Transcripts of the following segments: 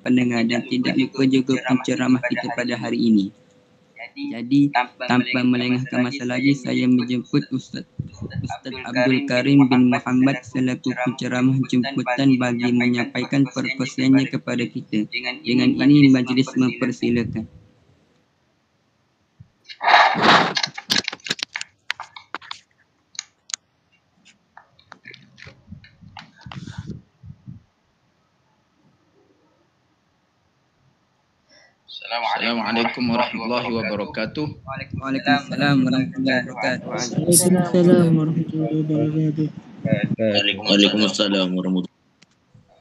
pendengar dan tidak lupa juga penceramah kita pada hari ini. Jadi, tanpa melengahkan masa lagi, saya menjemput Ustaz Abdul Karim bin Muhammad selaku penceramah jemputan bagi menyampaikan perkongsiannya kepada kita. Dengan ini, majlis mempersilakan. Assalamualaikum warahmatullahi wabarakatuh. Waalaikumsalam warahmatullahi wabarakatuh. Waalaikumsalam warahmatullahi wabarakatuh. Waalaikumsalam warahmatullahi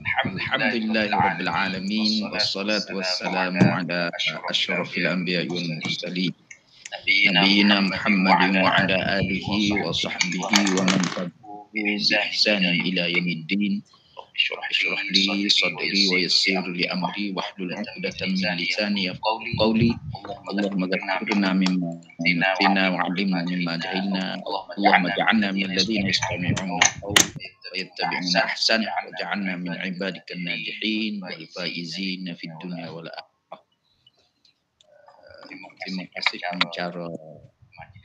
Alhamdulillahirabbil alamin wassalatu wassalamu ala asyrafil anbiya'i wal mursalin nabiyina Muhammadin wa ala alihi wa sahbihi wa man tabi'ahum bi ihsanin ila yaumiddin. Ishrah li sadri wa yassir li amri wahlul 'uqdatam min lisani yafqahu qawli. Allahumma ghfirna mimma natina wa 'allimna mimma jahilna. Allahumma ja'alna min alladhina yastami'una al-qawla wa yattabi'una ahsana waj'alna min 'ibadika an-najihin wal faizin fid dunya wal akhirah. Terima kasih pengacara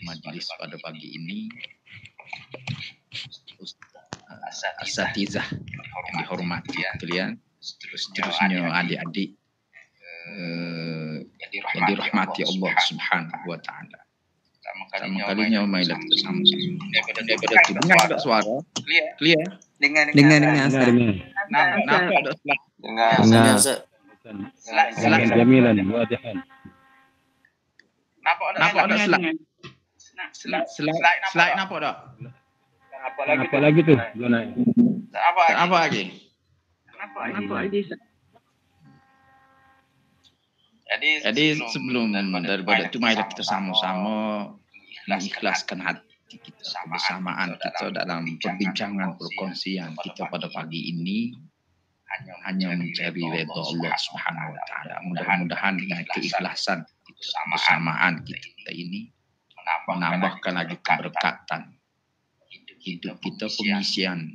majlis pada pagi ini. Asatizah yang dihormati kalian, seterusnya adik-adik yang dirahmati Allah Subhanahu wa taala. Pertama kalinya marilah kita sama-sama. Daripada tu dengar tak suara? Clear? Dengar Ustaz. Nampak tak slide? Dengar Ustaz. Jamilan wadihan. Nampak tak slide? Slide nampak tak? Apa lagi tu? Belum naik. Apa lagi? Nampak lagi. Jadi sebelum daripada itu marilah kita sama-sama mengikhlaskan hati kita kebersamaan kita dalam perbincangan perkongsian kita pada pagi ini hanya mencari redha Allah Subhanahu wa taala. Mudah-mudahan dengan keikhlasan kebersamaan kita ini menambahkan lagi keberkatan hidup kita, pengisian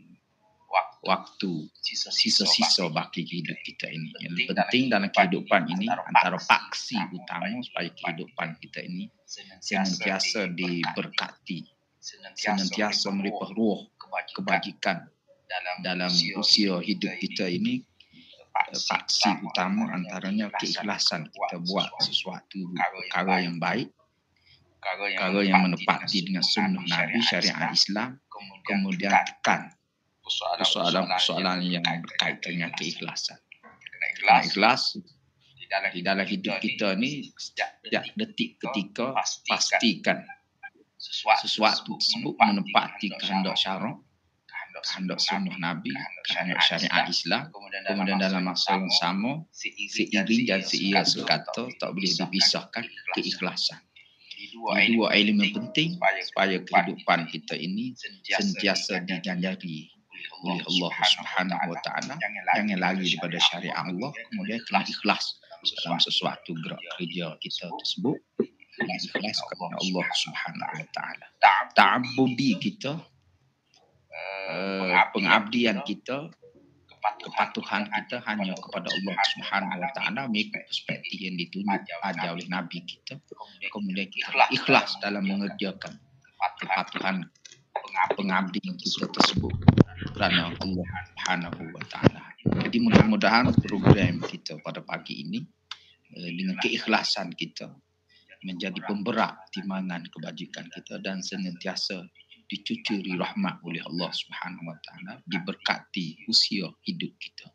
waktu, sisa-sisa baki hidup kita ini. Yang penting dalam kehidupan ini, antara paksi utama supaya kehidupan kita ini senantiasa diberkati, senantiasa melimpah ruah kebajikan dalam usia hidup kita ini. Paksi utama antaranya keikhlasan kita buat sesuatu perkara yang baik, perkara yang menepati dengan sunnah Nabi, syariat Islam, kemudian tekan persoalan-persoalan yang berkaitan dengan keikhlasan. Kerana ikhlas di dalam hidup kita ni, setiap detik ketika pastikan sesuatu tersebut menepati kehendak syarak, kehendak sunnah Nabi, kehendak syariat Islam. Kemudian dalam masa yang sama, seiring dan seia sekata, tak boleh dipisahkan keikhlasan. Dua elemen penting supaya kehidupan kita ini sentiasa diganjari oleh Allah Subhanahu wa taala. Jangan lari daripada syariat Allah, kemudian kena ikhlas dalam sesuatu gerak kerja kita tersebut. Kena ikhlas kepada Allah Subhanahu wa taala. Ta'abbudi kita, pengabdian kita, kepatuhan kita hanya kepada Allah Subhanahu wa taala mengikut perspektif yang ditunjuk ajar oleh Nabi kita. Kemudian kita ikhlas dalam mengerjakan kepatuhan pengabdian kita tersebut kerana Allah Subhanahu wa taala. Jadi mudah-mudahan program kita pada pagi ini dengan keikhlasan kita menjadi pemberat timbangan kebajikan kita dan senantiasa dicucuri rahmat oleh Allah Subhanahu wa taala, diberkati usia hidup kita.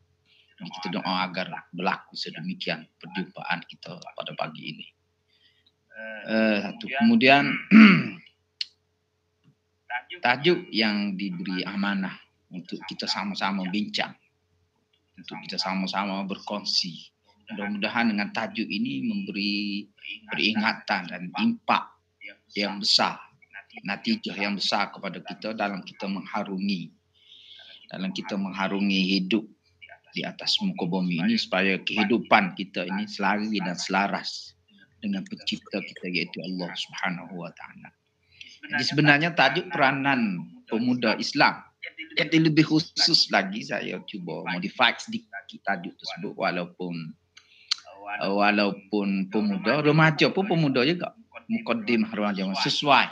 Jadi kita doa agar berlaku sedemikian perjumpaan kita pada pagi ini. Kemudian tajuk yang diberi amanah untuk kita sama-sama bincang, untuk kita sama-sama berkongsi. Mudah-mudahan dengan tajuk ini memberi peringatan dan impak yang besar, natijah yang besar kepada kita dalam kita mengharungi hidup di atas muka bumi ini, supaya kehidupan kita ini selari dan selaras dengan pencipta kita iaitu Allah Subhanahu wa taala. Jadi sebenarnya tajuk peranan pemuda Islam, jadi lebih khusus lagi saya cuba modify sedikit lelaki tajuk tersebut, walaupun pemuda, remaja pun pemuda juga. Muqaddimah remaja sesuai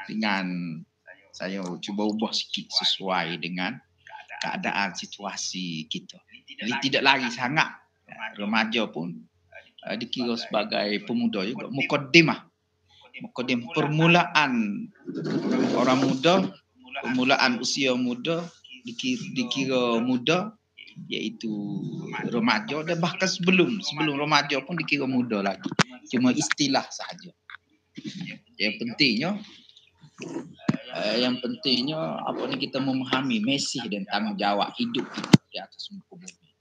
dengan, saya cuba ubah sikit sesuai dengan keadaan situasi kita. Jadi tidak lagi sangat remaja pun dikira sebagai pemuda juga. Muqaddimah permulaan orang muda, permulaan usia muda dikira muda, iaitu remaja, dan bahkan sebelum remaja pun dikira muda lagi. Cuma istilah sahaja. Yang pentingnya apa ni, kita memahami mesej dan tanggungjawab hidup di atas muka bumi.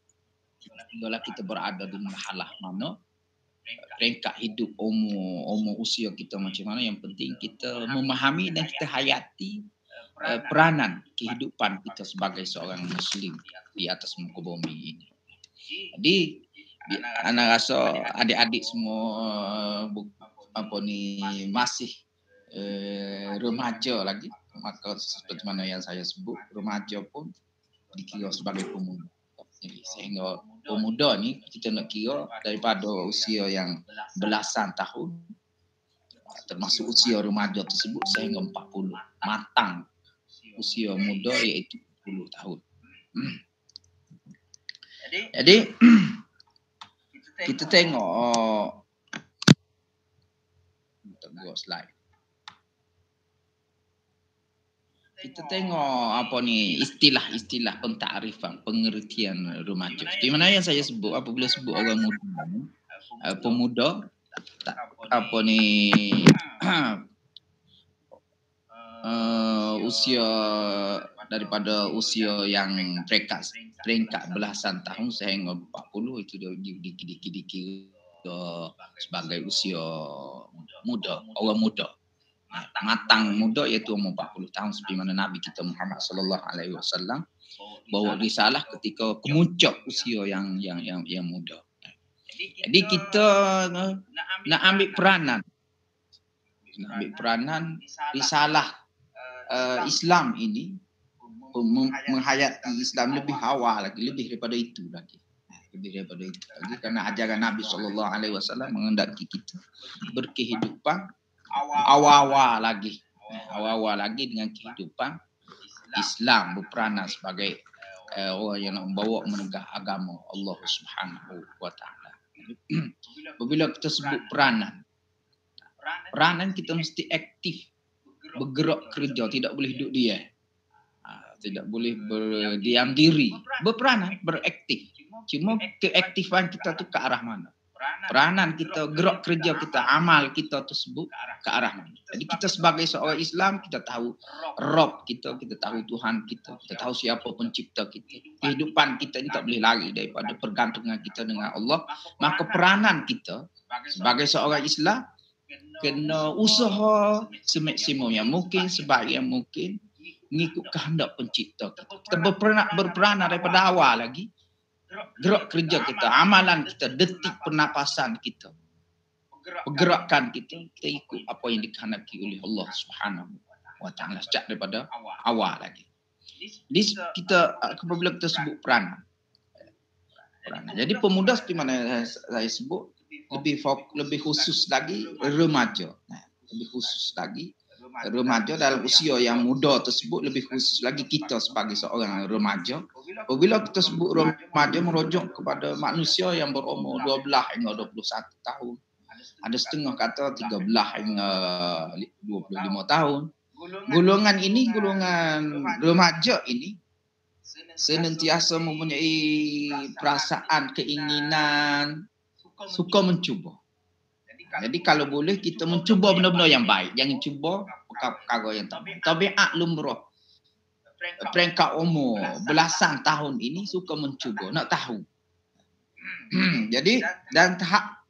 Tinggallah kita berada di marhalah mana, peringkat hidup, umur usia kita macam mana, yang penting kita memahami dan kita hayati peranan kehidupan kita sebagai seorang Muslim di atas muka bumi ini. Jadi anak rasa adik-adik semua masih remaja lagi, maka seperti mana yang saya sebut, remaja pun dikira sebagai pemuda. Jadi sehingga pemuda ni kita nak kira daripada usia yang belasan tahun, termasuk usia remaja tersebut, sehingga 40 matang usia muda, iaitu 10 tahun. Jadi kita tengok slide. Kita tengok apa ni, istilah pentakrifan, pengertian remaja. Di mana yang saya sebut, apabila sebut orang muda, pemuda, apa ni, usia daripada usia yang peringkat belasan tahun sehingga 40, itu dikira sebagai usia muda, orang muda. Matang muda iaitu umur 40 tahun, seperti mana Nabi kita Muhammad sallallahu alaihi wasallam bawa risalah ketika kemuncak usia yang muda. Jadi kita nak ambil peranan risalah Islam ini, menghayati Islam lebih awal lagi, lebih daripada itu lagi, karena ajaran Nabi sallallahu alaihi wasallam menghendaki kita berkehidupan awal-awal lagi dengan kehidupan Islam, berperanan sebagai orang yang nak membawa menegak agama Allah Subhanahu wa taala. Apabila kita sebut peranan kita mesti aktif, bergerak kerja, tidak boleh duduk diam. Tidak boleh berdiam diri, berperanan, beraktif. Cuma keaktifan kita tu ke arah mana? Peranan kita, gerak kerja kita, amal kita tersebut ke arah mana? Jadi kita sebagai seorang Islam, kita tahu Rabb kita tahu Tuhan kita tahu siapa pencipta kita. Kehidupan kita ini tak boleh lari daripada pergantungan kita dengan Allah. Maka peranan kita sebagai seorang Islam kena usaha semaksimum yang mungkin, sebaik yang mungkin, mengikut kehendak pencipta kita. Kita berperanan daripada awal lagi. Gerak kerja kita, amalan kita, detik pernapasan kita, pergerakan kita ikut apa yang dikehendaki oleh Allah Subhanahu wa taala sejak daripada awal lagi. Jadi kita apabila kita sebut peranan. Jadi pemuda seperti mana saya sebut, lebih khusus lagi remaja. Lebih khusus lagi remaja dalam usia yang muda tersebut, lebih khusus lagi kita sebagai seorang remaja. Apabila kita sebut remaja, merujuk kepada manusia yang berumur 12 hingga 21 tahun. Ada setengah kata 13 hingga 25 tahun. Golongan remaja ini senantiasa mempunyai perasaan, keinginan, suka mencuba. Jadi kalau boleh kita mencuba benda-benda yang baik, jangan cuba perkara yang tak baik. Tabiat lumrah peringkat umur belasan tahun ini suka mencuba, nak tahu. Jadi dan tahap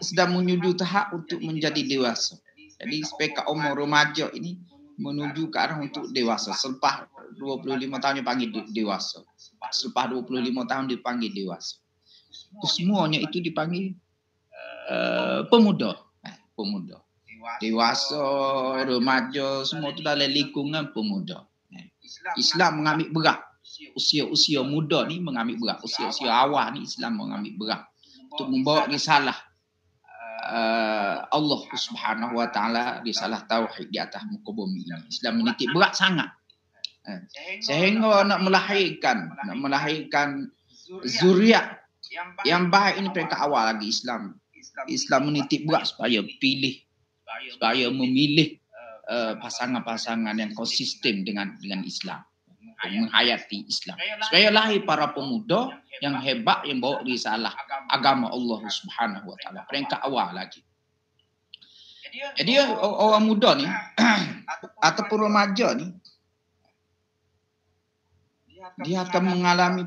sedang menuju tahap untuk menjadi dewasa. Jadi peringkat umur remaja ini menuju ke arah untuk dewasa. Selepas 25 tahun dipanggil dewasa. Selepas 25 tahun dipanggil dewasa. Semuanya itu dipanggil pemuda. Dewasa, remaja, semua itu dalam lingkungan pemuda. Islam mengambil berat usia muda ni mengambil berat, usia awal ni Islam mengambil berat untuk membawa risalah Allah Subhanahu Wa Taala, risalah tauhid di atas muka bumi ini. Islam menitik berat sangat. Sehingga nak melahirkan zuriat yang baik ini peringkat awal lagi Islam menitik berat supaya memilih pasangan-pasangan yang konsisten dengan Islam, menghayati Islam, supaya lahir para pemuda yang hebat yang bawa risalah agama Allah Subhanahu Wa Taala peringkat awal lagi. Jadi orang muda ni ataupun remaja ni dia akan mengalami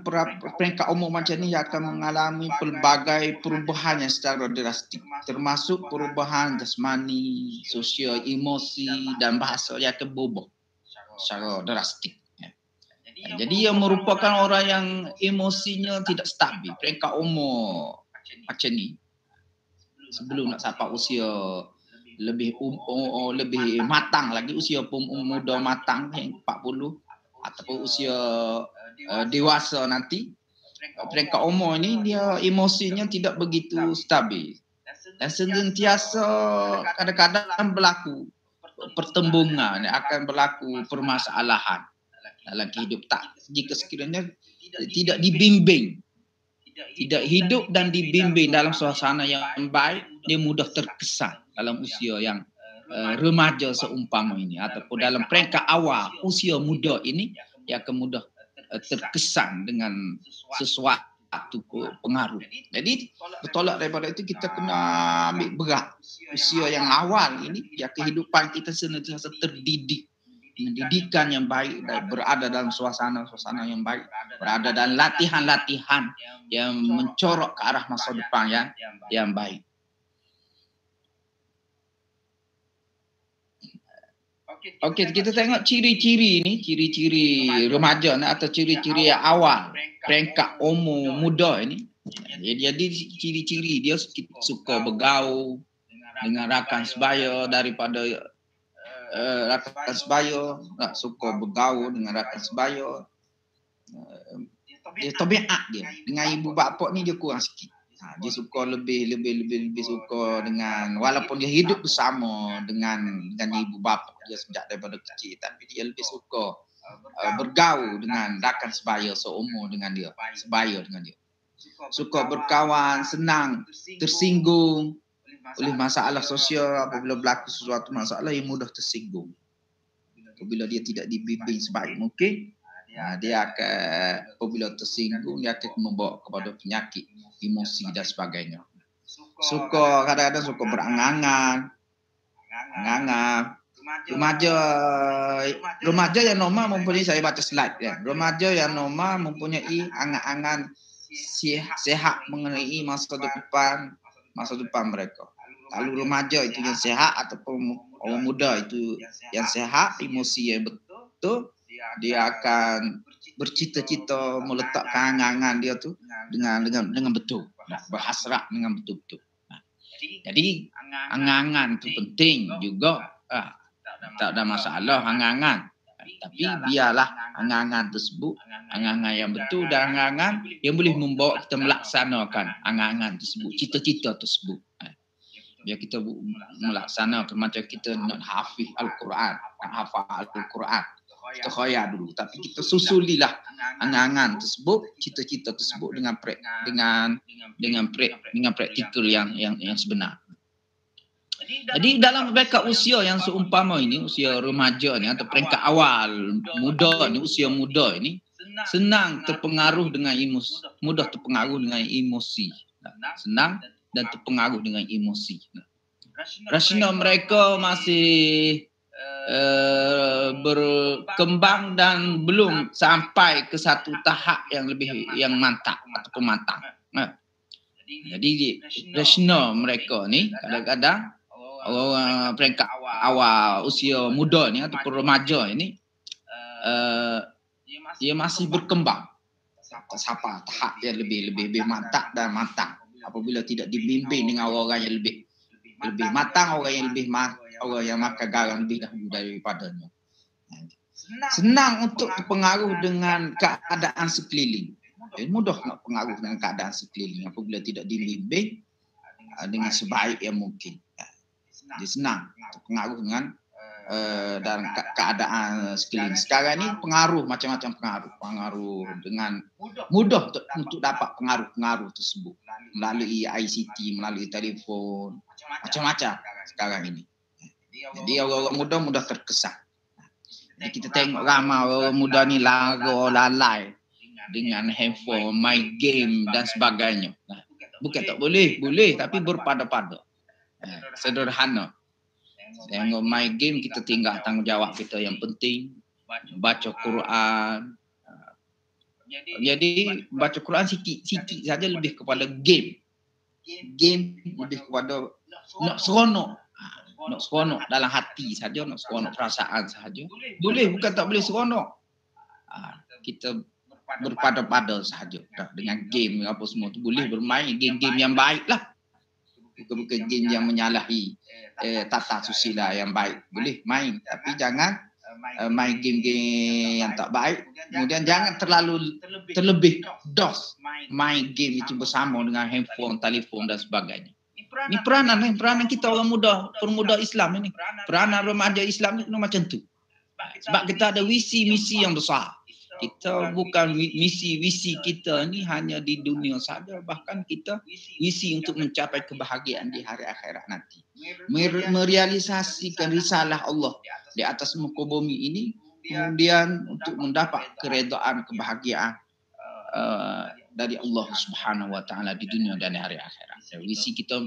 peringkat umur macam ni, dia akan mengalami pelbagai perubahan yang secara drastik, termasuk perubahan jasmani, sosial, emosi dan bahasa yang akan berubah secara drastik. Jadi ia merupakan orang yang emosinya tidak stabil peringkat umur macam ni. Sebelum nak sampai usia lebih matang lagi, usia muda matang yang 40 ataupun usia dewasa nanti, peringkat umur ini dia emosinya tidak begitu stabil dan senantiasa kadang-kadang berlaku pertembungan, akan berlaku permasalahan dalam kehidupan. Jika sekiranya tidak dibimbing, tidak hidup dan dibimbing dalam suasana yang baik, dia mudah terkesan dalam usia yang remaja seumpama ini ataupun dalam peringkat awal usia muda ini, dia akan mudah terkesan dengan sesuatu pengaruh. Jadi bertolak daripada itu, kita kena ambil berat usia yang awal ini, ya kehidupan kita senantiasa terdidik, pendidikan yang baik, dan berada dalam suasana yang baik, berada dalam latihan-latihan yang mencorok ke arah masa depan yang baik. Okey, kita tengok ciri-ciri ni, ciri-ciri remaja atau ciri-ciri awal peringkat umur muda ini. Jadi ciri-ciri dia suka bergaul dengan rakan sebaya daripada rakan sebaya, suka bergaul dengan rakan sebaya. Dia tabiat dia dengan ibu bapa ni dia kurang sikit. Dia suka lebih suka dengan, walaupun dia hidup bersama dengan ibu bapa dia sejak daripada kecil, tapi dia lebih suka bergaul dengan rakan sebaya seumur dengan dia, sebaya dengan dia. Suka berkawan, senang tersinggung oleh masalah sosial. Apabila berlaku sesuatu masalah, ia mudah tersinggung. Apabila dia tidak dibimbing sebaik mungkin, dia akan, apabila tersinggung, dia akan membawa kepada penyakit emosi dan sebagainya. Kadang-kadang suka berangan-angan. Remaja yang normal mempunyai, saya baca slide ya. Remaja yang normal mempunyai angan-angan sihat mengenai masa depan mereka. Lalu remaja itu yang sihat ataupun orang muda itu yang sihat, emosi yang betul, dia akan bercita-cita meletakkan angan-angan dia tu dengan betul, berhasrat dengan betul-betul. Jadi angan-angan itu penting juga. Tak ada masalah angan-angan, tapi biarlah angan-angan tersebut angan-angan yang betul dan angan-angan yang boleh membawa kita melaksanakan angan-angan tersebut, cita-cita tersebut. Biar kita melaksanakan, macam kita nak hafiz Al-Quran, nak hafal Al-Quran, kita khayal dulu, tapi kita susulilah angan-angan tersebut, cita-cita tersebut dengan praktikal yang sebenar. Jadi dalam peringkat usia yang seumpama ini, usia remaja ni atau peringkat awal muda ni, usia muda ini senang terpengaruh dengan emosi, mudah terpengaruh dengan emosi, senang dan terpengaruh dengan emosi. Rasional mereka masih berkembang dan belum sampai ke satu tahap yang mantap ataupun matang. Jadi rasional mereka ni kadang-kadang orang peringkat awal usia muda ni ataupun remaja ini dia masih berkembang sampai tahap yang lebih mantap dan matang. Apabila tidak dibimbing dengan orang yang lebih matang, orang yang makan garam lebih dahulu daripadanya. senang untuk terpengaruh dengan keadaan sekeliling. Mudah nak pengaruh dengan keadaan sekeliling apabila tidak dibimbing dengan sebaik yang mungkin. Dia senang terpengaruh dengan dalam keadaan sekeliling. Sekarang ni pengaruh macam-macam pengaruh dengan mudah untuk dapat pengaruh tersebut melalui ICT, melalui telefon, macam-macam sekarang ini. Jadi orang-orang mudah terkesan. Jadi kita tengok ramai orang muda ni lalai dengan handphone, main game dan sebagainya. Bukan tak boleh, tapi berpada-pada. Sederhana. Tengok main game, kita tinggal tanggungjawab kita yang penting. Baca Quran. Jadi baca Quran sikit saja lebih kepada game. Game lebih kepada nak seronok. Nak seronok dalam hati saja, nak seronok perasaan saja. Boleh, bukan tak boleh seronok. Kita berpada-pada sahaja dengan game apa semua tu. Boleh bermain game-game yang baik lah. Bukan game yang menyalahi tata susila yang baik. Boleh main, tapi jangan main game-game yang tak baik. Kemudian jangan terlebih dos main game itu bersama dengan handphone, telefon dan sebagainya. Ini peranan kita orang muda, pemuda Islam ini. Peranan remaja Islam ini macam tu. Sebab kita ada visi-misi yang besar. Kita bukan visi kita ni hanya di dunia saja, bahkan kita visi untuk mencapai kebahagiaan di hari akhirat nanti. Merealisasikan risalah Allah di atas muka bumi ini, kemudian untuk mendapat keredaan kebahagiaan dari Allah Subhanahu wa taala di dunia dan di hari akhirat. Visi kita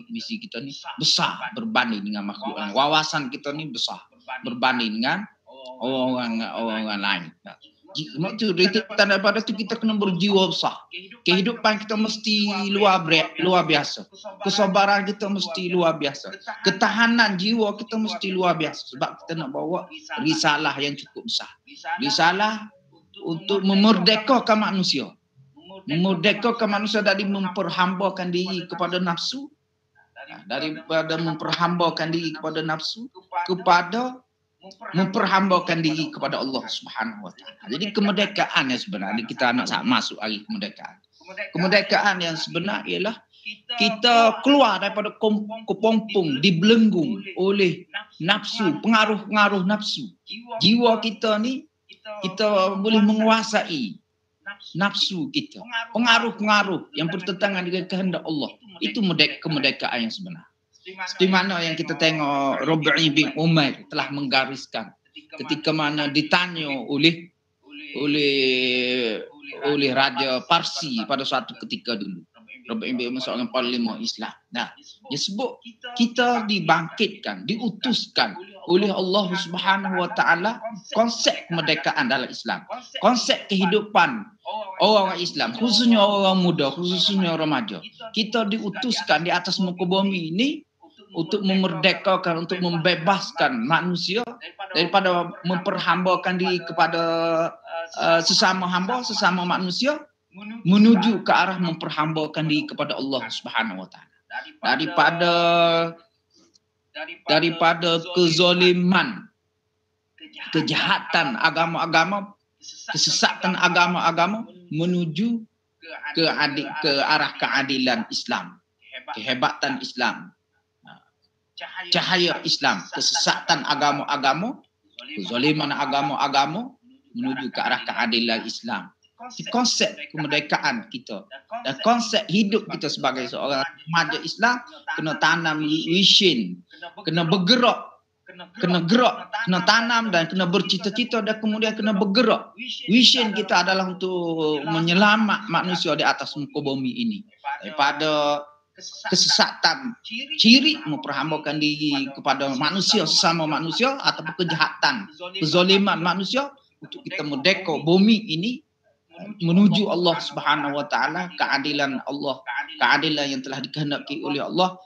ni besar berbanding dengan makhluk lain. Wawasan kita ni besar berbanding dengan orang lain. Maksud itu tanda pada itu kita kena berjiwa besar. Kehidupan kita mesti luar biasa. Kesabaran kita mesti luar biasa. Ketahanan jiwa kita mesti luar biasa. Sebab kita nak bawa risalah yang cukup besar. Risalah untuk memerdekakan manusia. Memerdekakan manusia dari memperhambakan diri kepada nafsu. Daripada memperhambakan diri kepada nafsu kepada memperhambakan diri kepada Allah Subhanahu wa taala. Jadi kemerdekaan yang sebenarnya kita nak masuk hari kemerdekaan. Kemerdekaan yang sebenar ialah kita keluar daripada kepompong dibelenggu oleh nafsu, pengaruh-pengaruh nafsu. Jiwa kita ni kita boleh menguasai nafsu kita. Pengaruh-pengaruh yang bertentangan dengan kehendak Allah. Itu kemerdekaan yang sebenar. Seperti mana yang kita tengok Rabi' bin Umair telah menggariskan ketika mana ditanya oleh Raja Parsi pada suatu ketika dulu. Rabi' bin Umair seorang panglima Islam. Nah, dia sebut kita dibangkitkan, diutuskan oleh Allah Subhanahu wa taala konsep kemerdekaan dalam Islam. Konsep kehidupan orang Islam, khususnya orang muda, khususnya remaja. Kita diutuskan di atas muka bumi ini untuk memerdekakan, untuk membebaskan manusia daripada memperhambakan diri kepada sesama hamba, sesama manusia, menuju ke arah memperhambakan diri kepada Allah Subhanahu wa taala. Daripada kezaliman, kejahatan agama-agama, kesesatan agama-agama menuju ke arah keadilan Islam, kehebatan Islam, cahaya Islam, kesesatan agama-agama, kezaliman agama-agama menuju ke arah keadilan Islam. Konsep kemerdekaan kita dan konsep hidup kita sebagai seorang remaja Islam kena tanam vision, kena bergerak, kena tanam dan kena bercita-cita dan kemudian kena bergerak. Vision kita adalah untuk menyelamat manusia di atas muka bumi ini daripada kesesatan, ciri memperhambakan diri kepada manusia, sesama manusia, ataupun kejahatan, kezaliman manusia, untuk kita merdeka bumi ini menuju Allah Subhanahu wa taala, keadilan Allah, keadilan yang telah dikehendaki oleh Allah,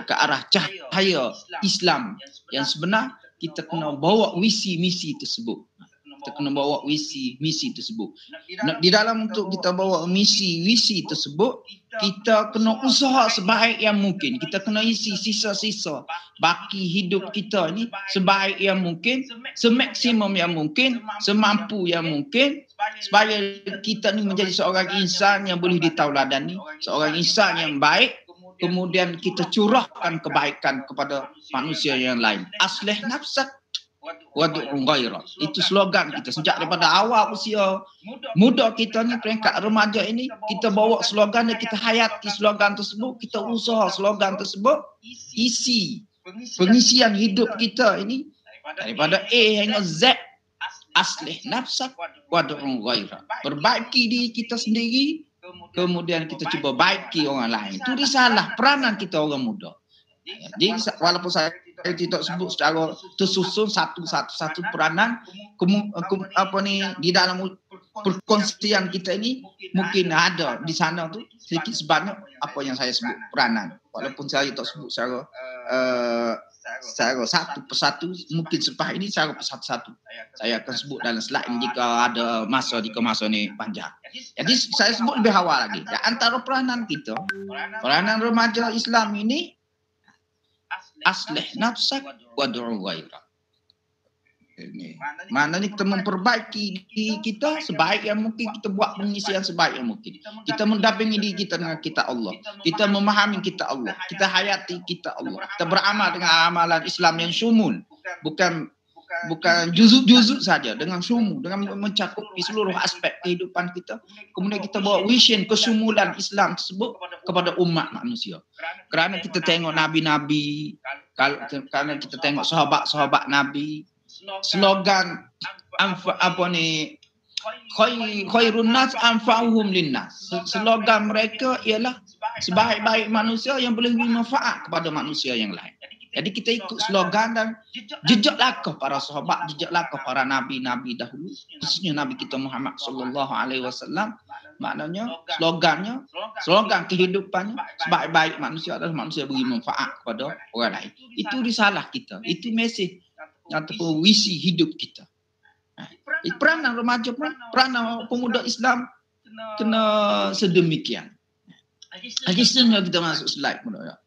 ke arah cahaya Islam yang sebenar. Kita kena bawa visi misi tersebut. Kita kena bawa visi misi tersebut. Di dalam untuk kita bawa visi tersebut, kita kena usaha sebaik yang mungkin. Kita kena isi sisa-sisa baki hidup kita ini sebaik yang mungkin, semaksimum yang mungkin, semampu yang mungkin, supaya kita ni menjadi seorang insan yang boleh ditauladani, seorang insan yang baik, kemudian kita curahkan kebaikan kepada manusia yang lain. Aslih nafsak wad'u ghairak. Itu slogan kita sejak daripada awal usia muda kita ni, peringkat remaja ini, kita bawa slogan dan kita hayati slogan tersebut, kita usaha slogan tersebut isi pengisian hidup kita ini daripada A hingga Z. Aslih nafsak wad'u ghairak. Perbaiki diri kita sendiri, kemudian kita cuba baiki orang lain. Itu risalah peranan kita orang muda. Jadi walaupun saya tidak sebut secara tersusun satu peranan, di dalam perkongsian kita ini mungkin ada di sana tu sedikit sebanyak apa yang saya sebut peranan. Walaupun saya tak sebut secara satu persatu, mungkin selepas ini secara persatu-satu saya akan sebut dalam slide ini jika ada masa ni panjang. Jadi saya sebut lebih awal lagi. Ya, antara peranan kita, peranan remaja Islam ini, aslih nafsak wad'u ghairak. Ini maknanya kita memperbaiki diri kita sebaik yang mungkin, kita buat pengisian sebaik yang mungkin. Kita mendampingi diri kita dengan kita Allah. Kita memahami kita Allah. Kita hayati kita Allah. Kita beramal dengan amalan Islam yang syumul. Bukan juzuk-juzuk saja, dengan syumul, dengan mencakupi seluruh aspek kehidupan kita. Kemudian kita bawa vision kesyumulan Islam tersebut kepada umat manusia. Kerana kita tengok nabi-nabi, kerana kita tengok sahabat-sahabat Nabi, slogan khairun nas anfa'uhum linnas. Slogan mereka ialah sebaik-baik manusia yang boleh beri manfaat kepada manusia yang lain. Jadi kita ikut slogan dan jejak langkah para sahabat, jejak langkah para nabi-nabi dahulu, khususnya Nabi kita Muhammad sallallahu alaihi wasallam. Maknanya slogan kehidupannya, sebaik-baik manusia adalah manusia beri manfaat kepada orang lain. Itu risalah kita, itu mesej ataupun visi hidup kita. Peranan remaja, peranan pemuda Islam kena sedemikian. Hadisnya kita masuk slide mudah.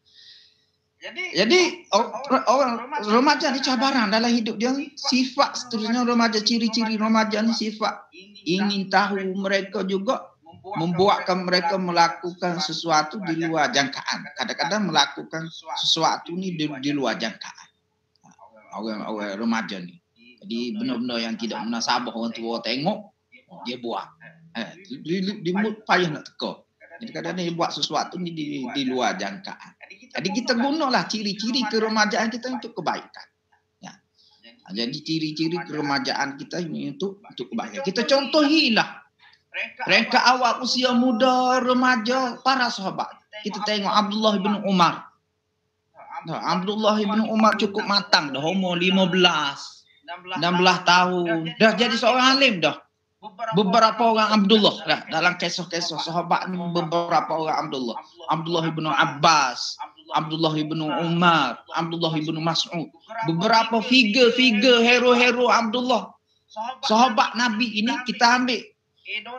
Jadi orang remaja ni cabaran dalam hidup dia, sifat seterusnya remaja, ciri-ciri remaja ni sifat ingin tahu mereka juga membuatkan mereka melakukan sesuatu di luar jangkaan. Kadang-kadang melakukan sesuatu ni di luar jangkaan. Orang remaja ni. Jadi benda-benda yang tidak munasabah orang tua tengok, dia buat. Di mood payah nak teka. Jadi kadang-kadang dia buat sesuatu ni di luar jangkaan. Jadi kita gunalah ciri-ciri keremajaan kita untuk kebaikan. Ya. Jadi ciri-ciri keremajaan kita ini untuk kebaikan. Kita contohilah mereka awal usia muda remaja para sahabat. Kita tengok Abdullah bin Umar. Abdullah bin Umar cukup matang dah, umur 15, 16 tahun. Dah jadi seorang alim dah. Beberapa orang Abdullah dah, dalam kisah-kisah sahabat ni, beberapa orang Abdullah bin Abbas, Abdullah bin Umar, Abdullah bin Mas'ud. Beberapa figure hero Abdullah. Sahabat Nabi ini kita ambil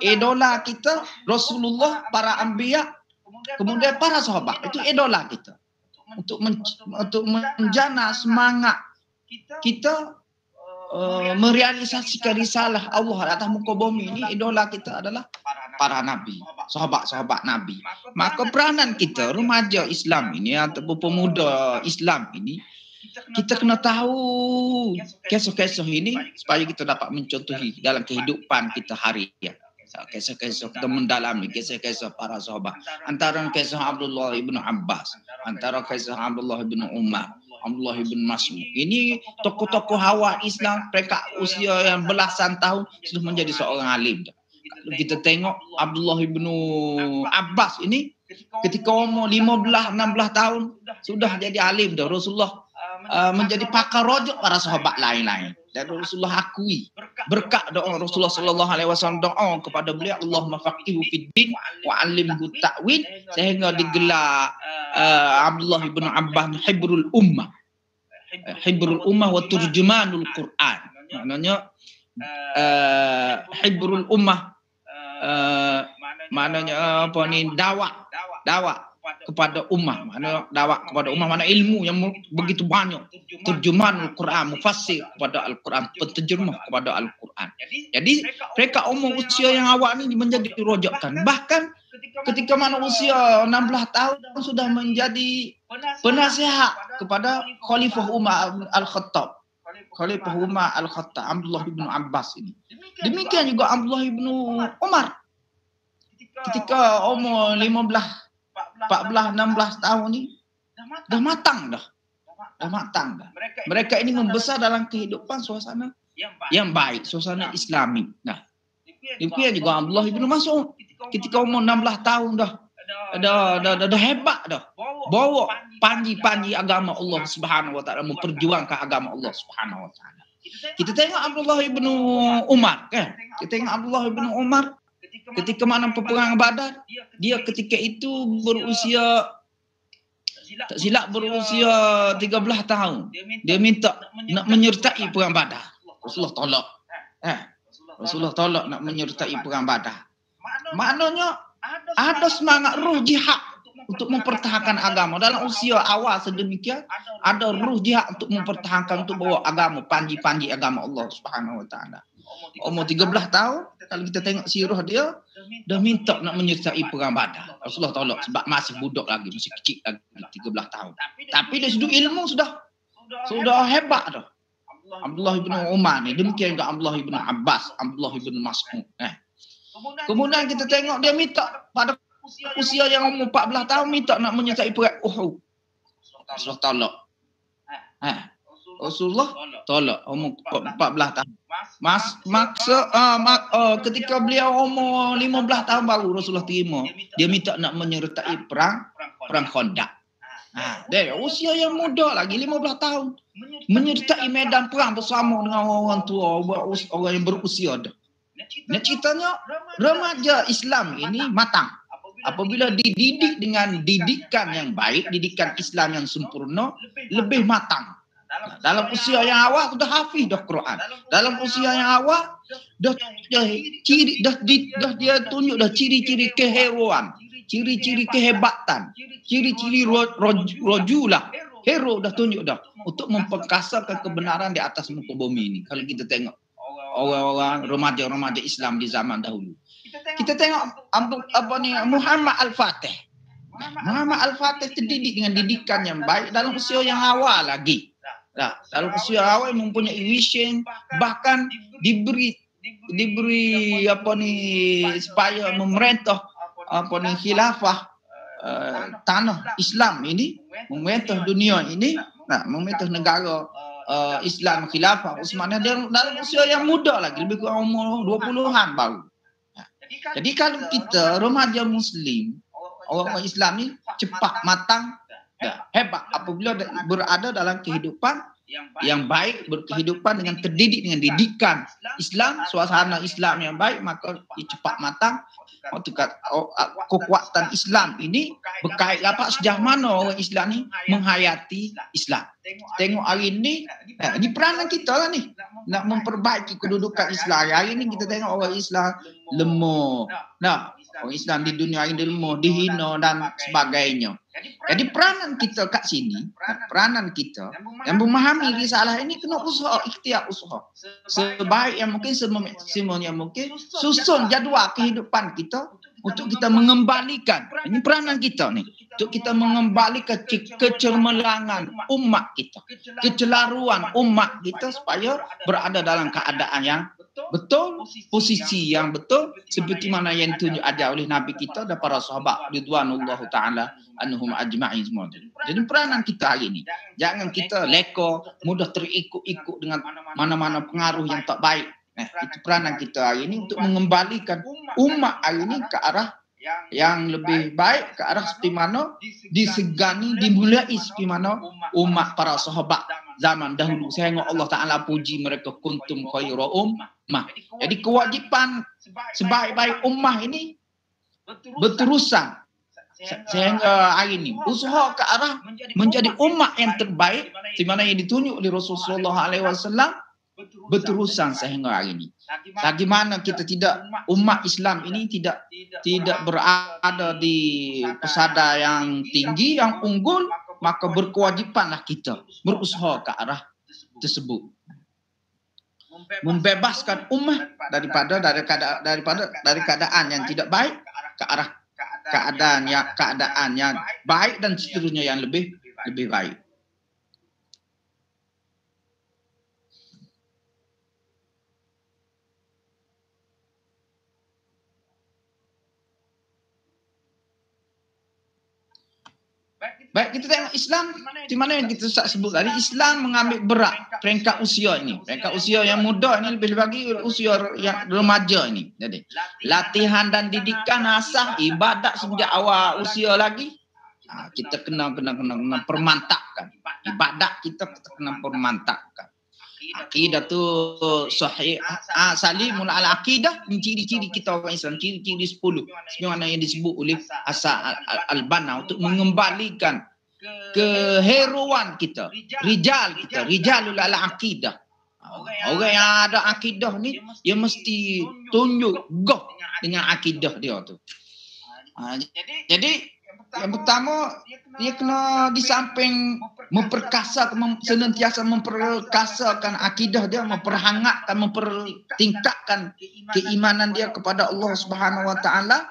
idola kita, Rasulullah, para anbiya, kemudian para sahabat. Itu idola kita. Untuk menjana semangat kita merealisasikan risalah Allah atas muka bumi ini. Idola kita adalah para nabi, sahabat-sahabat nabi. Maka peranan kita remaja Islam ini atau pemuda Islam ini, kita kena tahu kisah-kisah ini supaya kita dapat mencontohi dalam kehidupan kita harian. Kisah-kisah kita mendalami kisah-kisah para sahabat. Antara kisah Abdullah bin Abbas, antara kisah Abdullah bin Umar, Abdullah bin Mas'ud. Ini tokoh-tokoh awal Islam, mereka usia yang belasan tahun sudah menjadi seorang alim. Kalau kita tengok Abdullah bin Abbas ini ketika umur 15-16 tahun sudah jadi alim dah. Rasulullah menjadi pakar rojok para sahabat lain-lain. Dan Rasulullah akui berkat doa Rasulullah sallallahu alaihi wasallam, doa kepada beliau, Allahumma faqihu fid din wa 'allimhu ta'wil, sehingga digelar Abdullah bin Abbas hibrul ummah wa turjumanul Quran. Maknanya hibrul ummah maknanya apa ni, dakwah kepada ummah, mana dakwah kepada ummah, mana ilmu yang begitu banyak, terjemahan Al-Quran, mufassir kepada Al-Quran, penterjemah kepada Al-Quran. Jadi mereka umur usia yang awal ini menjadi dirojakkan. Bahkan ketika mana usia 16 tahun sudah menjadi penasihat kepada Khalifah Umar Al-Khattab. Khalifah Umar Al-Khattab, Abdullah bin Abbas ini. Demikian juga Abdullah bin Umar. Ketika umur 15, 14, 16 tahun ini dah matang dah. Mereka ini membesar dalam kehidupan suasana yang baik, suasana Islami. Nah, demikian juga Abdullah bin Mas'ud ketika umur 16 tahun dah hebat dah. Bawa panji-panji agama Allah Subhanahu wa taala, memperjuangkan agama Allah Subhanahu wa taala. Kita tengok Abdullah bin Umar kan? Kita tengok Abdullah bin Umar ketika mana peperangan Badar, dia ketika itu berusia tak silap berusia 13 tahun. Dia minta nak menyertai perang Badar. Rasulullah tolak. Rasulullah tolak nak menyertai perang Badar. Maknanya ada semangat ruh jihad untuk mempertahankan agama dalam usia awal sedemikian, ada ruh jihad untuk mempertahankan, untuk bawa agama, panji-panji agama Allah Subhanahu wa taala. Umur 13 tahun, kalau kita tengok sirah dia, dah minta nak menyertai perang Badar. Rasulullah tolak sebab masih budak lagi, masih kecil lagi, 13 tahun. Tapi dari sudut ilmu sudah hebat dah. Abdullah bin Umar ni, demikian juga Abdullah bin Abbas, Abdullah bin Mas'ud. Kemudian kita tengok dia minta pada usia yang umur 14 tahun minta nak menyertai perang Uhud. Rasulullah tolak. Rasulullah tolak umur 14 tahun. Ketika beliau umur 15 tahun baru Rasulullah terima. Dia minta nak menyertai perang Khandaq. Dia usia yang muda lagi, 15 tahun. Menyertai medan perang bersama dengan orang tua, orang yang berusia dah. Nah, ceritanya remaja Islam ini matang. Apabila dididik dengan didikan yang baik, didikan Islam yang sempurna, lebih matang. Dalam usia yang awal sudah hafiz dah Quran. Dalam usia yang awal dah dia tunjuk dah ciri-ciri keheroan, ciri-ciri kehebatan, ciri-ciri rojulah. Hero dah tunjuk dah untuk memperkasakan kebenaran di atas muka bumi ini. Kalau kita tengok orang-orang remaja-remaja Islam di zaman dahulu. Kita tengok Muhammad Al-Fatih. Muhammad Al-Fatih terdidik dengan didikan yang baik dalam usia yang awal lagi. Dalam usia awal mempunyai vision, bahkan diberi supaya memerintah khilafah tanah Islam ini, memerintah dunia ini, memerintah negara Islam khilafah Utsmaniyah dalam usia yang muda lagi, lebih kurang umur 20-an baru. Jadi kalau kita remaja Muslim, orang Islam ni cepat matang, hebat apabila berada dalam kehidupan yang baik, berkehidupan dengan terdidik dengan didikan Islam, suasana Islam yang baik, maka cepat matang. Kekuatan Islam ini berkait rapat sejauh mana orang Islam ni menghayati Islam. Tengok hari ini peranan kita lah ni nak memperbaiki kedudukan Islam. Hari ini kita tengok orang Islam lemah. Orang Islam di dunia ini lemah, dihina dan sebagainya. Jadi peranan kita kat sini, peranan kita yang memahami risalah ini kena usaha, ikhtiar usaha. Sebaik yang mungkin, semua yang mungkin, susun jadual kehidupan kita untuk kita mengembalikan. Ini peranan kita ni. Untuk kita mengembalikan kecermelangan umat kita, kecelaruan umat kita supaya berada dalam keadaan yang betul, posisi yang betul seperti mana yang ditunjuk ajar oleh Nabi kita dan para sahabat ridwanullahu taala anhum ajma'in semua. Jadi peranan kita hari ini, jangan kita leka, mudah terikut-ikut dengan mana-mana pengaruh yang tak baik. Itu peranan kita hari ini untuk mengembalikan umat hari ini ke arah yang lebih baik, ke arah seperti mana disegani, dimulai seperti mana umat para sahabat zaman dahulu. Saya ingat Allah Ta'ala puji mereka, kuntum khaira ummah. Jadi kewajipan sebaik-baik ummah ini berterusan sehingga hari ini usaha ke arah menjadi umat yang terbaik, di mana yang ditunjuk oleh Rasulullah SAW, berterusan sehingga hari ini. Bagaimana kita tidak, umat Islam ini tidak berada di pesada yang tinggi, yang unggul, maka berkewajibanlah kita berusaha ke arah tersebut. Membebaskan umat dari keadaan yang tidak baik ke arah keadaan yang baik dan seterusnya yang lebih baik. Baik, kita tengok Islam di mana yang kita sebut tadi. Islam mengambil berat peringkat usia ini. Peringkat usia yang muda ini lebih lagi usia yang remaja ini. Jadi latihan dan didikan asah ibadat sejak awal usia lagi. Kita kena permantapkan. Ibadat kita kena permantapkan. Akidah tu sahih salimul ala akidah, ciri-ciri kita orang Islam, ciri-ciri 10 sebagaimana yang disebut oleh Hasan al-Banna untuk mengembalikan keheroan kita, rijalul ala akidah. Orang yang ada akidah ni dia mesti tunjuk goh dengan akidah dia tu. Jadi yang pertama, dia kena di samping senantiasa memperkasakan akidah dia, memperhangatkan, mempertingkatkan keimanan dia kepada Allah Subhanahu Wa Taala.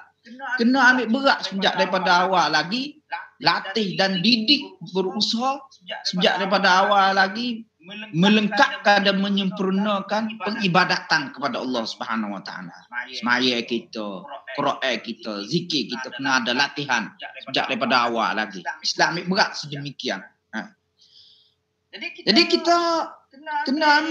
Kena ambil berat sejak daripada awal lagi, latih dan didik, berusaha sejak daripada awal lagi, melengkapkan dan menyempurnakan pengibadatan kepada Allah Subhanahu Wa Taala. Semaya kita, Quran kita, zikir kita kena ada latihan sejak daripada awal lagi. Islam ambil berat sedemikian. Jadi kita kena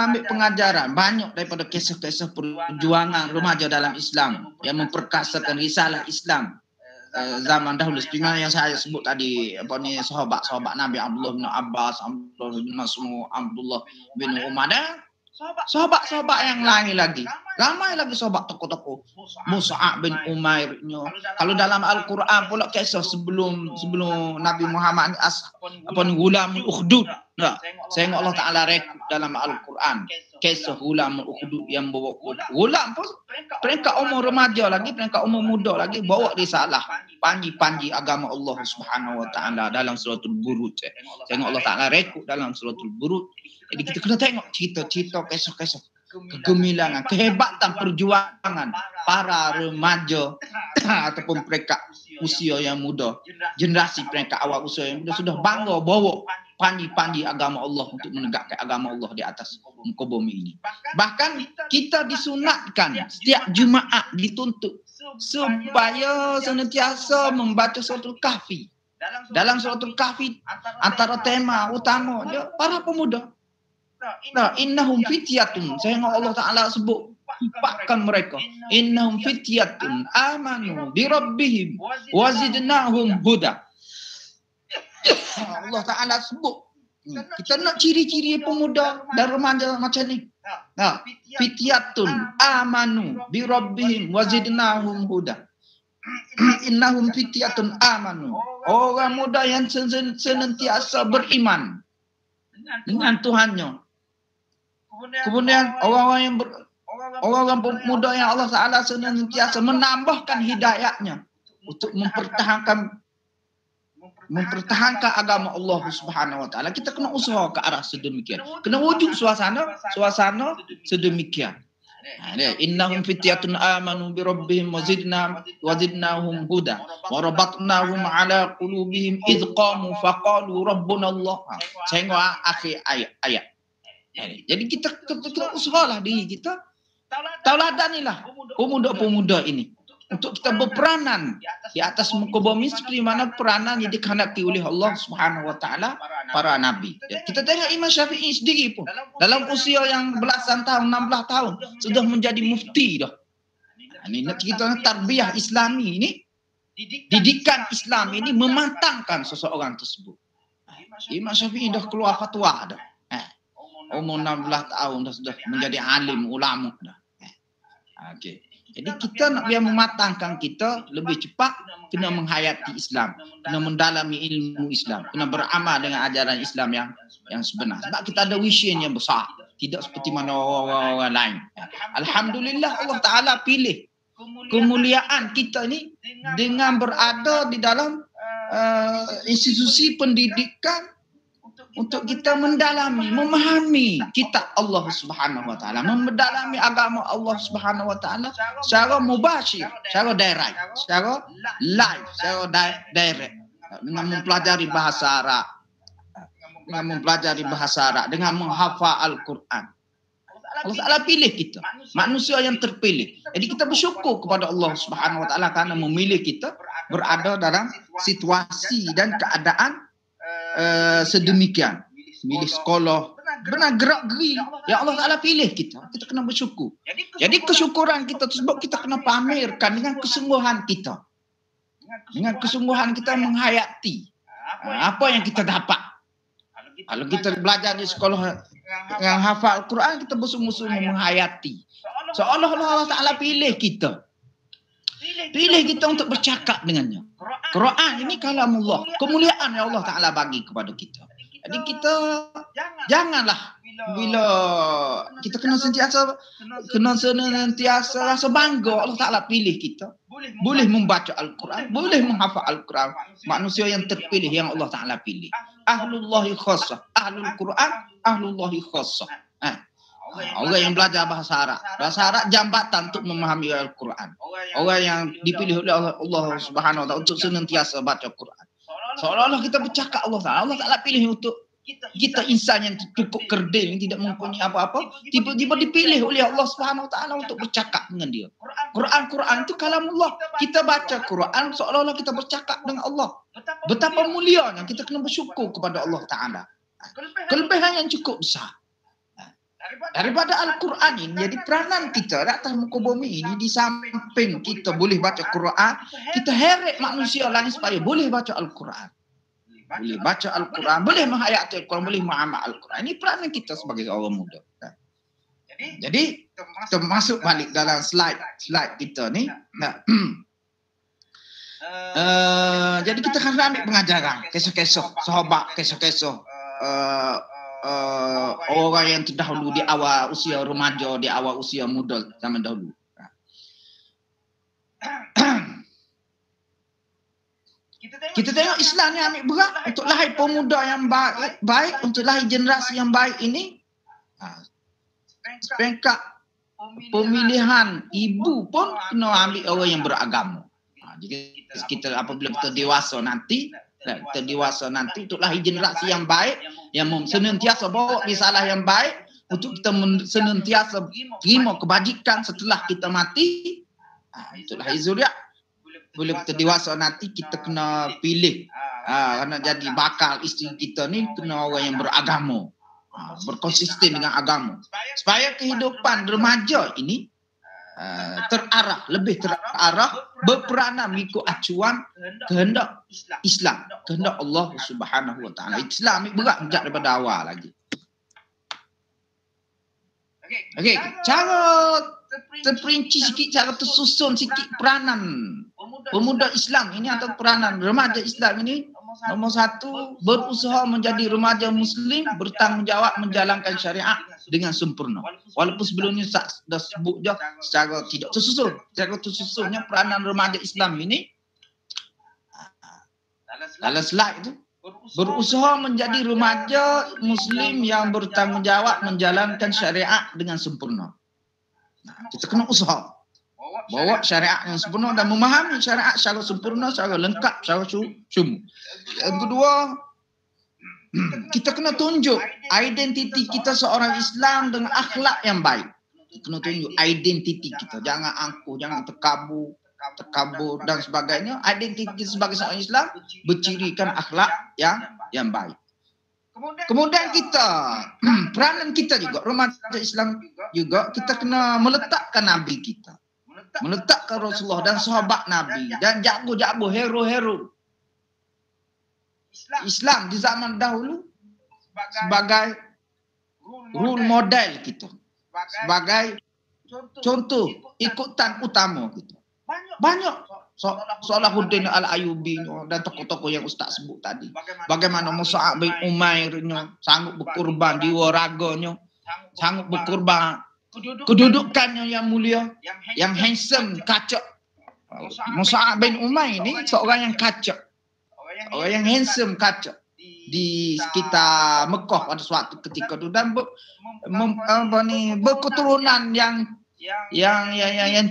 ambil pengajaran banyak daripada kisah-kisah perjuangan remaja dalam Islam yang memperkasakan risalah Islam zaman dahulu, seperti yang saya sebut tadi, sahabat Nabi Abdullah bin Abbas, Abdullah bin Mas'ud, Abdullah bin Umar, dan sahabat-sahabat yang lain lagi. Ramai lagi sahabat tokoh-tokoh. Mus'ab bin Umair. Kalau dalam Al-Quran pula kisah sebelum Nabi Muhammad Gulamul Ukhdud. Saya Allah Ta'ala rekod dalam Al-Quran. Kisah Gulamul Ukhdud yang bawa gulam pun peringkat umur remaja lagi, peringkat umur muda lagi, bawa risalah panji-panji agama Allah Subhanahu Wa Ta'ala dalam suratul Buruj. Saya Allah Ta'ala rekod dalam suratul Buruj. Jadi kita kena tengok cerita-cerita, kisah-kisah kegemilangan, kehebatan perjuangan para remaja ataupun peringkat usia yang muda, generasi peringkat awal usia yang muda sudah bangga bawa panji-panji agama Allah untuk menegakkan agama Allah di atas muka bumi ini. Bahkan kita disunatkan setiap Jumaat dituntut supaya senantiasa membaca suratul Kahfi. Dalam suratul Kahfi antara tema utama dia para pemuda. Innahum fityatun, saya Allah Ta'ala sebut impakkan mereka, innahum fityatun amanu bi rabbihim wa zidnahum huda. Allah Ta'ala sebut kita nak ciri-ciri pemuda dan remaja macam ni. Fityatun amanu bi rabbihim wa zidnahum huda. Innahum fityatun amanu, orang muda yang senantiasa beriman dengan Tuhannya. Kemudian orang muda yang Allah Ta'ala senantiasa menambahkan hidayatnya untuk mempertahankan agama Allah Subhanahu Wa Ta'ala. Kita kena usaha ke arah sedemikian. Kena wujud suasana sedemikian. Innahum fityatun amanu bi rabbihim wa zidnahum huda wa rabatnahum ala qulubihim idh qamu faqalu rabbuna Allah. Sehingga akhir ayat. Jadi kita usahalah diri kita, tauladanilah pemuda-pemuda ini untuk kita berperanan di atas muka bumi seperti mana peranan yang dikehendaki oleh Allah Subhanahu Wa Ta'ala para nabi. Kita tengok Imam Syafi'i sendiri pun dalam usia yang belasan tahun, 16 tahun sudah menjadi mufti dah. Ini kita tarbiyah Islami ini, didikan Islam ini mematangkan seseorang tersebut. Imam Syafi'i dah keluar fatwa dah. Umur 16 tahun dah sudah menjadi alim ulama dah. Okey. Jadi kita nak biar mematangkan kita lebih cepat, kena menghayati Islam, kena mendalami ilmu Islam, kena beramal dengan ajaran Islam yang sebenar. Sebab kita ada vision yang besar. tidak seperti mana orang-orang lain. Alhamdulillah Allah Ta'ala pilih kemuliaan kita ni dengan berada di dalam institusi pendidikan untuk kita mendalami, memahami kitab Allah Subhanahu Wa Taala, mendalami agama Allah Subhanahu Wa Taala secara mubashir, secara direct, secara live, secara direct, dengan mempelajari bahasa Arab, dengan menghafal Al-Quran. Allah Ta'ala pilih kita, manusia yang terpilih. Jadi kita bersyukur kepada Allah Subhanahu Wa Taala kerana memilih kita berada dalam situasi dan keadaan sedemikian. Milih sekolah, benar gerak geri. Ya Allah Ta'ala pilih kita. Kita kena bersyukur. Jadi kesyukuran kita tersebut kita kena pamerkan dengan kesungguhan kita. Dengan kesungguhan kita menghayati apa yang kita dapat. Kalau kita belajar di sekolah yang hafal Al-Quran, kita bersungguh-sungguh menghayati. Seolah-olah Allah Ta'ala pilih kita. Pilih kita untuk bercakap dengannya. Quran ini kalamullah, kemuliaan yang Allah Ta'ala bagi kepada kita. Jadi kita janganlah bila kita kena sentiasa rasa bangga Allah Ta'ala pilih kita. Boleh membaca Al-Quran, boleh menghafal Al-Quran. Manusia yang terpilih yang Allah Ta'ala pilih. Ahlullahi khassah, ahlul Quran, ahlullahi khassah. Orang yang belajar bahasa Arab. Bahasa Arab jambatan untuk memahami Al-Quran. Orang yang dipilih oleh Allah Subhanahu Wa Taala untuk senantiasa baca Quran. Seolah-olah kita bercakap Allah Ta'ala. Allah Ta'ala pilih untuk kita insan yang cukup kerdil, yang tidak mempunyai apa-apa. Tiba-tiba dipilih oleh Allah Subhanahu Wa Taala untuk bercakap dengan dia. Quran itu kalamullah. Kita baca Quran seolah-olah kita bercakap dengan Allah. Betapa mulianya kita kena bersyukur kepada Allah Ta'ala. Kelebihan yang cukup besar. Daripada Al-Quran ini, jadi peranan kita di atas muka bumi ini, di samping kita boleh baca Quran, kita heret manusia lain supaya boleh baca Al-Quran. Boleh baca Al-Quran, boleh menghayati Al-Quran, boleh mengamal Al-Quran. Ini peranan kita sebagai orang muda. Jadi, kita masuk balik dalam slide kita ni. Jadi kita akan ambil pengajaran, kisah-kisah sahabat, kisah-kisah orang yang terdahulu di awal usia remaja, di awal usia muda zaman dahulu. Kita tengok Islam ni ambil berat untuk lahir pemuda yang baik, untuk lahir generasi yang baik ini. Sepengkak pemilihan ibu pun kena ambil orang yang beragama. Jadi kita apabila kita dewasa nanti untuk lahir generasi yang baik, yang senantiasa bawa risalah yang baik, untuk kita senantiasa terima kebajikan setelah kita mati. Untuk lahir zuriat. Bila kita dewasa nanti kita kena pilih, kerana jadi bakal isteri kita ni kena orang yang beragama, berkonsisten dengan agama, supaya kehidupan remaja ini lebih terarah, berperanan mengikut acuan kehendak Islam, kehendak Allah Subhanahu Wa Taala. Islam ni berat sejak daripada awal lagi. Okey, cara terperinci sikit, cara tersusun sikit peranan pemuda Islam ini atau peranan remaja Islam ini. Nombor satu, berusaha menjadi remaja Muslim, bertanggungjawab menjalankan syariat dengan sempurna. Walaupun sebelumnya dah sebut je secara tidak tersusun. Secara tersusunnya peranan remaja Islam ini, dalam slide itu, berusaha menjadi remaja Muslim yang bertanggungjawab menjalankan syariat dengan sempurna. Kita kena usaha bawa syariat yang sempurna dan memahami syariat secara sempurna, secara lengkap, secara syumul. Yang kedua, kita kena tunjuk identiti kita seorang Islam dengan akhlak yang baik. Kita kena tunjuk identiti kita. Jangan angkuh, jangan terkabur dan sebagainya. Identiti sebagai seorang Islam bercirikan akhlak yang baik. Kemudian kita, peranan kita juga, remaja Islam juga, kita kena meletakkan Nabi kita. Meletakkan Rasulullah dan sahabat Nabi dan jago-jago, hero-hero Islam di zaman dahulu sebagai role model kita, sebagai contoh ikutan utama kita. Banyak Salahuddin Al-Ayyubi dan tokoh-tokoh yang Ustaz sebut tadi. Bagaimana Mus'ab bin Umair sanggup berkorban jiwa raganya sanggup berkorban kedudukannya yang mulia, yang handsome, kacak. Mus'ab bin Umair ini seorang yang kacak, orang yang handsome, kacak di sekitar Mekah pada suatu ketika itu, dan berketurunan yang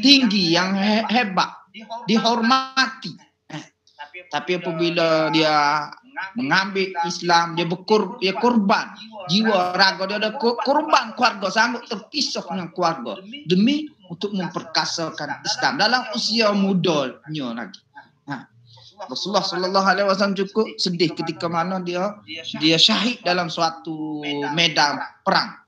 tinggi, yang hebat, dihormati. Tapi apabila dia mengambil Islam, dia korban jiwa raga, dia ada korban keluarga, sanggup terpisah dengan keluarga demi untuk memperkasakan Islam dalam usia mudanya lagi. Rasulullah Sallallahu Alaihi Wasallam cukup sedih ketika mana dia syahid dalam suatu medan perang.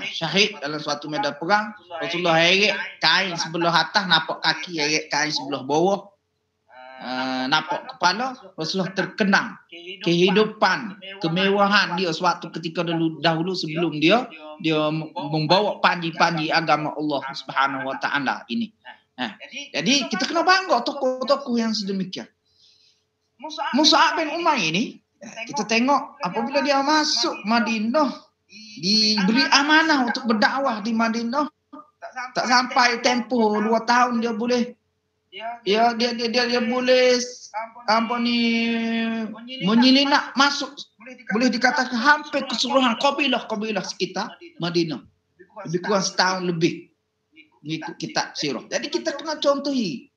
Syahid dalam suatu medan perang. Rasulullah heret kain sebelah atas, nampak kaki, heret kain sebelah bawah, nampak kepala. Rasulullah terkenang kehidupan, kemewahan dia suatu ketika dahulu sebelum dia membawa panji-panji agama Allah Subhanahu Wa Taala ini. Jadi kita kena bangga tokoh-tokoh yang sedemikian. Mus'ab bin Umair ini, kita tengok apabila dia masuk Madinah, diberi amanah untuk berdakwah di Madinah, tak sampai tempoh 2 tahun dia boleh boleh menyelinap masuk, boleh dikatakan hampir keseluruhan kabilah sekitar Madinah, lebih kurang setahun lebih mengikut kitab sirah. Jadi kita kena contohi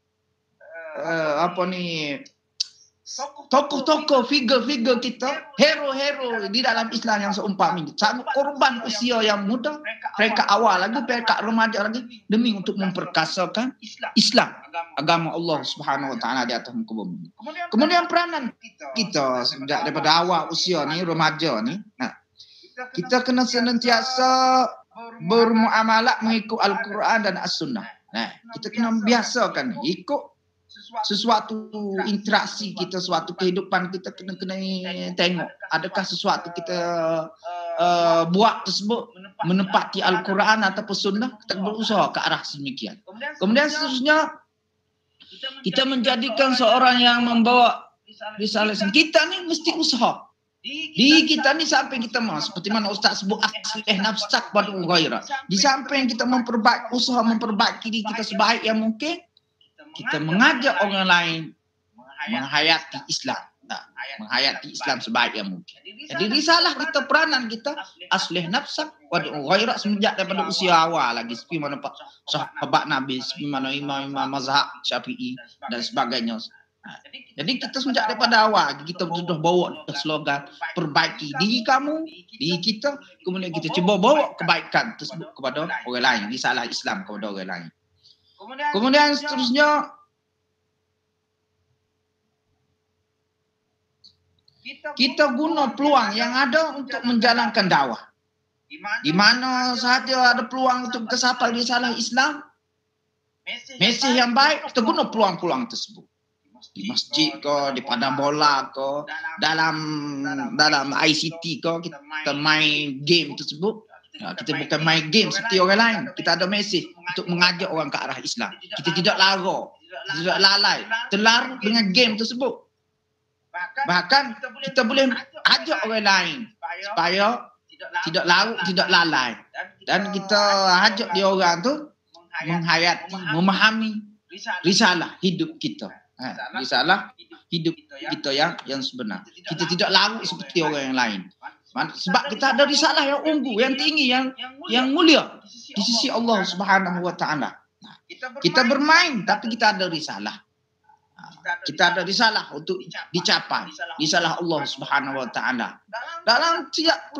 tokoh-tokoh, figure kita, hero-hero di dalam Islam yang seumpama ini, sanggup korban usia yang muda, mereka awal lagi, mereka remaja lagi, demi untuk memperkasakan Islam, agama Allah Subhanahu Wa Taala di atas muka bumi. Kemudian peranan kita sejak daripada awal usia ni, remaja ni, kita kena senantiasa bermuamalah mengikut Al-Quran dan As-Sunnah. Kita kena biasakan ikut sesuatu interaksi kita, suatu kehidupan kita kena tengok adakah sesuatu kita buat tersebut menepati Al-Quran ataupun Sunnah. Kita berusaha ke arah sedemikian. Kemudian seterusnya kita menjadikan seorang yang membawa risalah kita ni mesti usaha. Di kita ni sampai kita seperti mana Ustaz sebut, aslih nafsak pada ghairah. Di samping kita usaha memperbaiki diri kita sebaik yang mungkin, kita mengajak orang lain menghayati Islam, menghayati Islam sebaik yang mungkin. Jadi risalah kita, peranan kita, aslih nafsak wad'u ghairak, semenjak daripada usia awal lagi, seperti mana Pak sahabat Nabi, seperti mana imam-imam mazhab Syafi'i dan sebagainya. Jadi kita semenjak daripada awal kita sudah bawa slogan perbaiki diri kamu, diri kita, kemudian kita cuba bawa kebaikan tersebut kepada orang lain, risalah Islam kepada orang lain. Kemudian seterusnya kita guna peluang yang ada untuk menjalankan dakwah. Di mana sahaja ada peluang untuk kita sampai risalah Islam, mesej yang baik, kita guna peluang-peluang tersebut. Di masjid ke, di padang bola ke, dalam ICT ke, kita main game tersebut. Kita bukan main game seperti orang lain. Kita ada mesej untuk mengajak orang ke arah Islam. Kita tidak lara, tidak lalai, terlarut dengan game tersebut. Bahkan kita boleh ajak orang lain supaya tidak larut, tidak lalai. Dan kita ajak dia orang tu menghayati, memahami risalah hidup kita. Risalah hidup kita yang sebenar. Kita tidak larut seperti orang yang lain. Sebab kita ada risalah yang unggul, yang tinggi, yang mulia di sisi Allah Subhanahu Wa Taala. Kita bermain tapi kita ada risalah. Kita ada risalah untuk dicapai, risalah Allah Subhanahu Wa Taala. Dalam tiap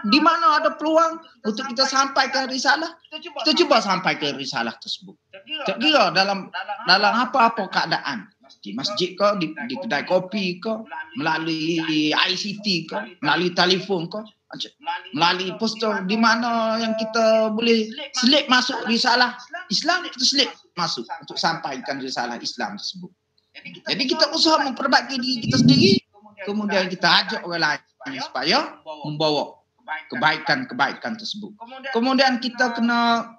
di mana ada peluang untuk kita sampaikan risalah, kita cuba sampaikan risalah tersebut. Tak kira dalam apa-apa keadaan. Di masjid ke, di kedai kopi ke, melalui ICT ke, melalui telefon ke, melalui poster, di mana yang kita boleh selip masuk risalah Islam, kita selip masuk untuk sampaikan risalah Islam tersebut. Jadi kita usaha memperbaiki diri kita sendiri, kemudian kita ajak orang lain supaya membawa kebaikan-kebaikan tersebut. Kemudian kita kena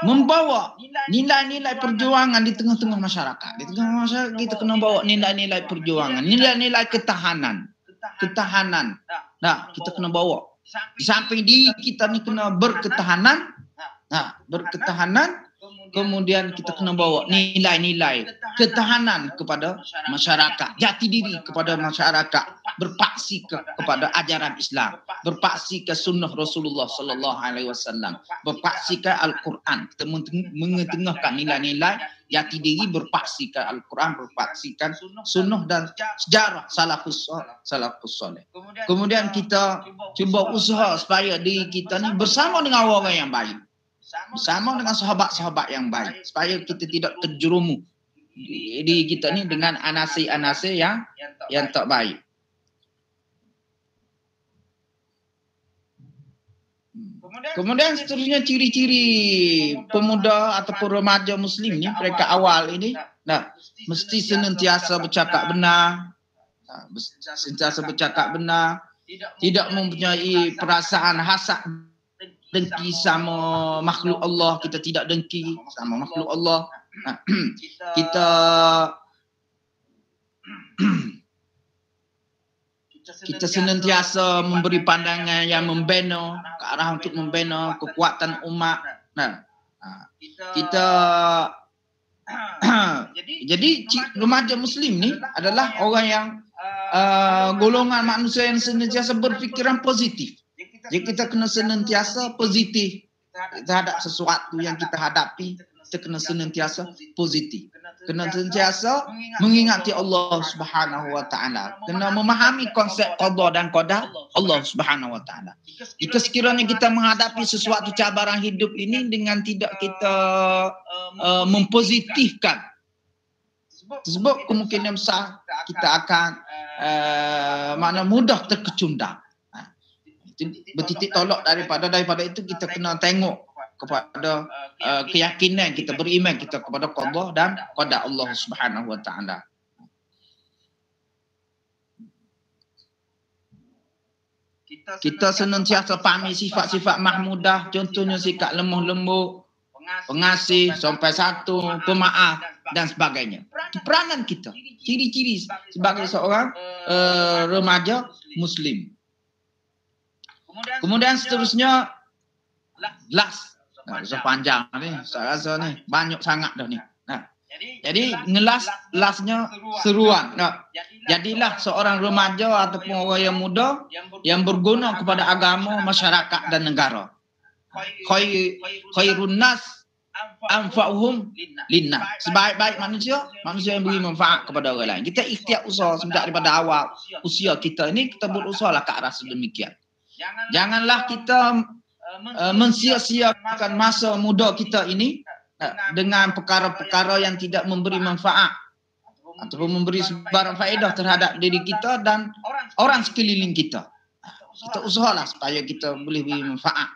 membawa nilai-nilai perjuangan di tengah-tengah masyarakat. Di tengah masyarakat kita kena bawa nilai-nilai perjuangan, nilai-nilai ketahanan. Nah, kita kena bawa Di samping diri kita ni kena berketahanan, berketahanan, kemudian kita kena bawa nilai-nilai ketahanan kepada masyarakat, jati diri kepada masyarakat, berpaksi kepada ajaran Islam, berpaksi ke sunnah Rasulullah sallallahu alaihi wasallam, berpaksi ke Al-Quran. Kita mengetengahkan nilai-nilai jati diri, berpaksi ke Al-Quran, berpaksi ke sunnah dan sejarah salafus saleh. Kemudian kita cuba usaha supaya diri kita ni bersama dengan orang yang baik, bersama dengan sahabat-sahabat yang baik, supaya kita tidak terjerumus diri kita ni dengan anasir-anasir yang tak baik. Kemudian seterusnya ciri-ciri pemuda ataupun remaja Muslim ni, mereka awal ini, mesti senantiasa bercakap benar, tidak mempunyai perasaan hasad, dengki sama makhluk Allah. Kita tidak dengki sama makhluk Allah. Kita senantiasa memberi pandangan yang membina, ke arah untuk membina kekuatan umat. Jadi remaja Muslim ni adalah orang yang golongan manusia yang senantiasa berfikiran positif. Jadi kita kena senantiasa positif terhadap sesuatu yang kita hadapi. Kita kena senantiasa positif. Kena senantiasa mengingati Allah Subhanahu wa taala. Kena memahami konsep qada dan qadar Allah Subhanahu wa taala. Jika sekiranya kita menghadapi sesuatu cabaran hidup ini dengan tidak kita mempositifkan, sebab kemungkinan besar kita akan mudah terkecundang. Bertitik tolak daripada itu kita kena tengok kepada keyakinan kita, beriman kita kepada qada dan qadar Allah Subhanahu wa taala. Kita senantiasa pahami sifat-sifat mahmudah, contohnya sikap lemah lembut, pengasih, sampai satu, pemaaf dan sebagainya. Peranan kita, ciri-ciri sebagai seorang remaja Muslim. Kemudian seterusnya las. Sepanjang ni, saya rasa ni banyak sangat dah ni. Jadi lasnya seruan. Jadilah seorang remaja ataupun orang yang muda yang berguna kepada agama, masyarakat dan negara. Khairun nas anfa'uhum linnas. Sebaik-baik manusia yang beri manfaat kepada orang lain. Kita ikhtiar usaha sejak daripada awal usia kita ini, kita berusahalah ke arah sedemikian. Janganlah kita mensia-siakan masa muda kita ini dengan perkara-perkara yang tidak memberi manfaat ataupun memberi sebarang faedah terhadap diri kita dan orang sekeliling kita. Kita usahalah supaya kita boleh beri manfaat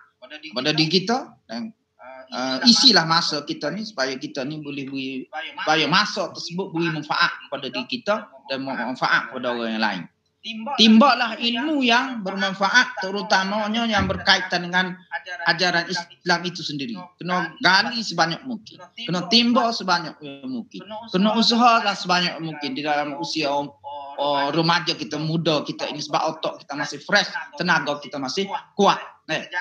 kepada diri kita dan isilah masa kita ni supaya kita ni boleh beri, supaya masa tersebut beri manfaat kepada diri kita dan manfaat kepada orang yang lain. Timbaklah ilmu yang bermanfaat, terutamanya yang berkaitan dengan ajaran Islam itu sendiri. Kena gali sebanyak mungkin, kena timbak sebanyak mungkin, kena usahalah sebanyak mungkin di dalam usia remaja kita, muda kita ini, sebab otak kita masih fresh, tenaga kita masih kuat.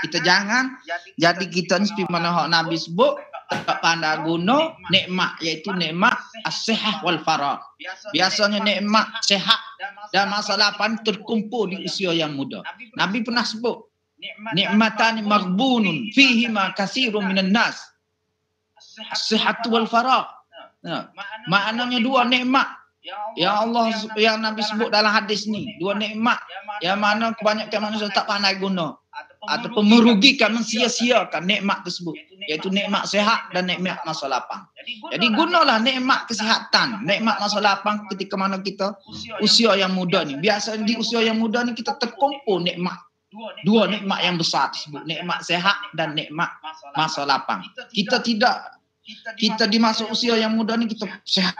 Kita jangan jadi kita ni seperti mana hak Nabi sebut, tak pandai guna nikmat, iaitu nikmat as-sihah wal farah. Biasanya nikmat sehat dan masa lapang terkumpul di usia yang muda. Nabi pernah sebut nikmatan maghbunun fihi ma katsirun minan nas, as-sihhatu wal farah. Maknanya dua nikmat yang Allah, yang Nabi sebut dalam hadis ni, dua nikmat yang mana kebanyakan manusia tak pandai guna ataupun merugikan, mensia-siakan nikmat tersebut, iaitu nikmat sehat dan nikmat masa lapang. Jadi gunalah nikmat kesihatan, nikmat masa lapang ketika mana kita usia yang muda ni. Biasanya di usia yang muda ni kita terkumpul nikmat, dua nikmat yang besar tersebut, nikmat sehat dan nikmat masa lapang. Kita di masa usia yang muda ni kita sehat,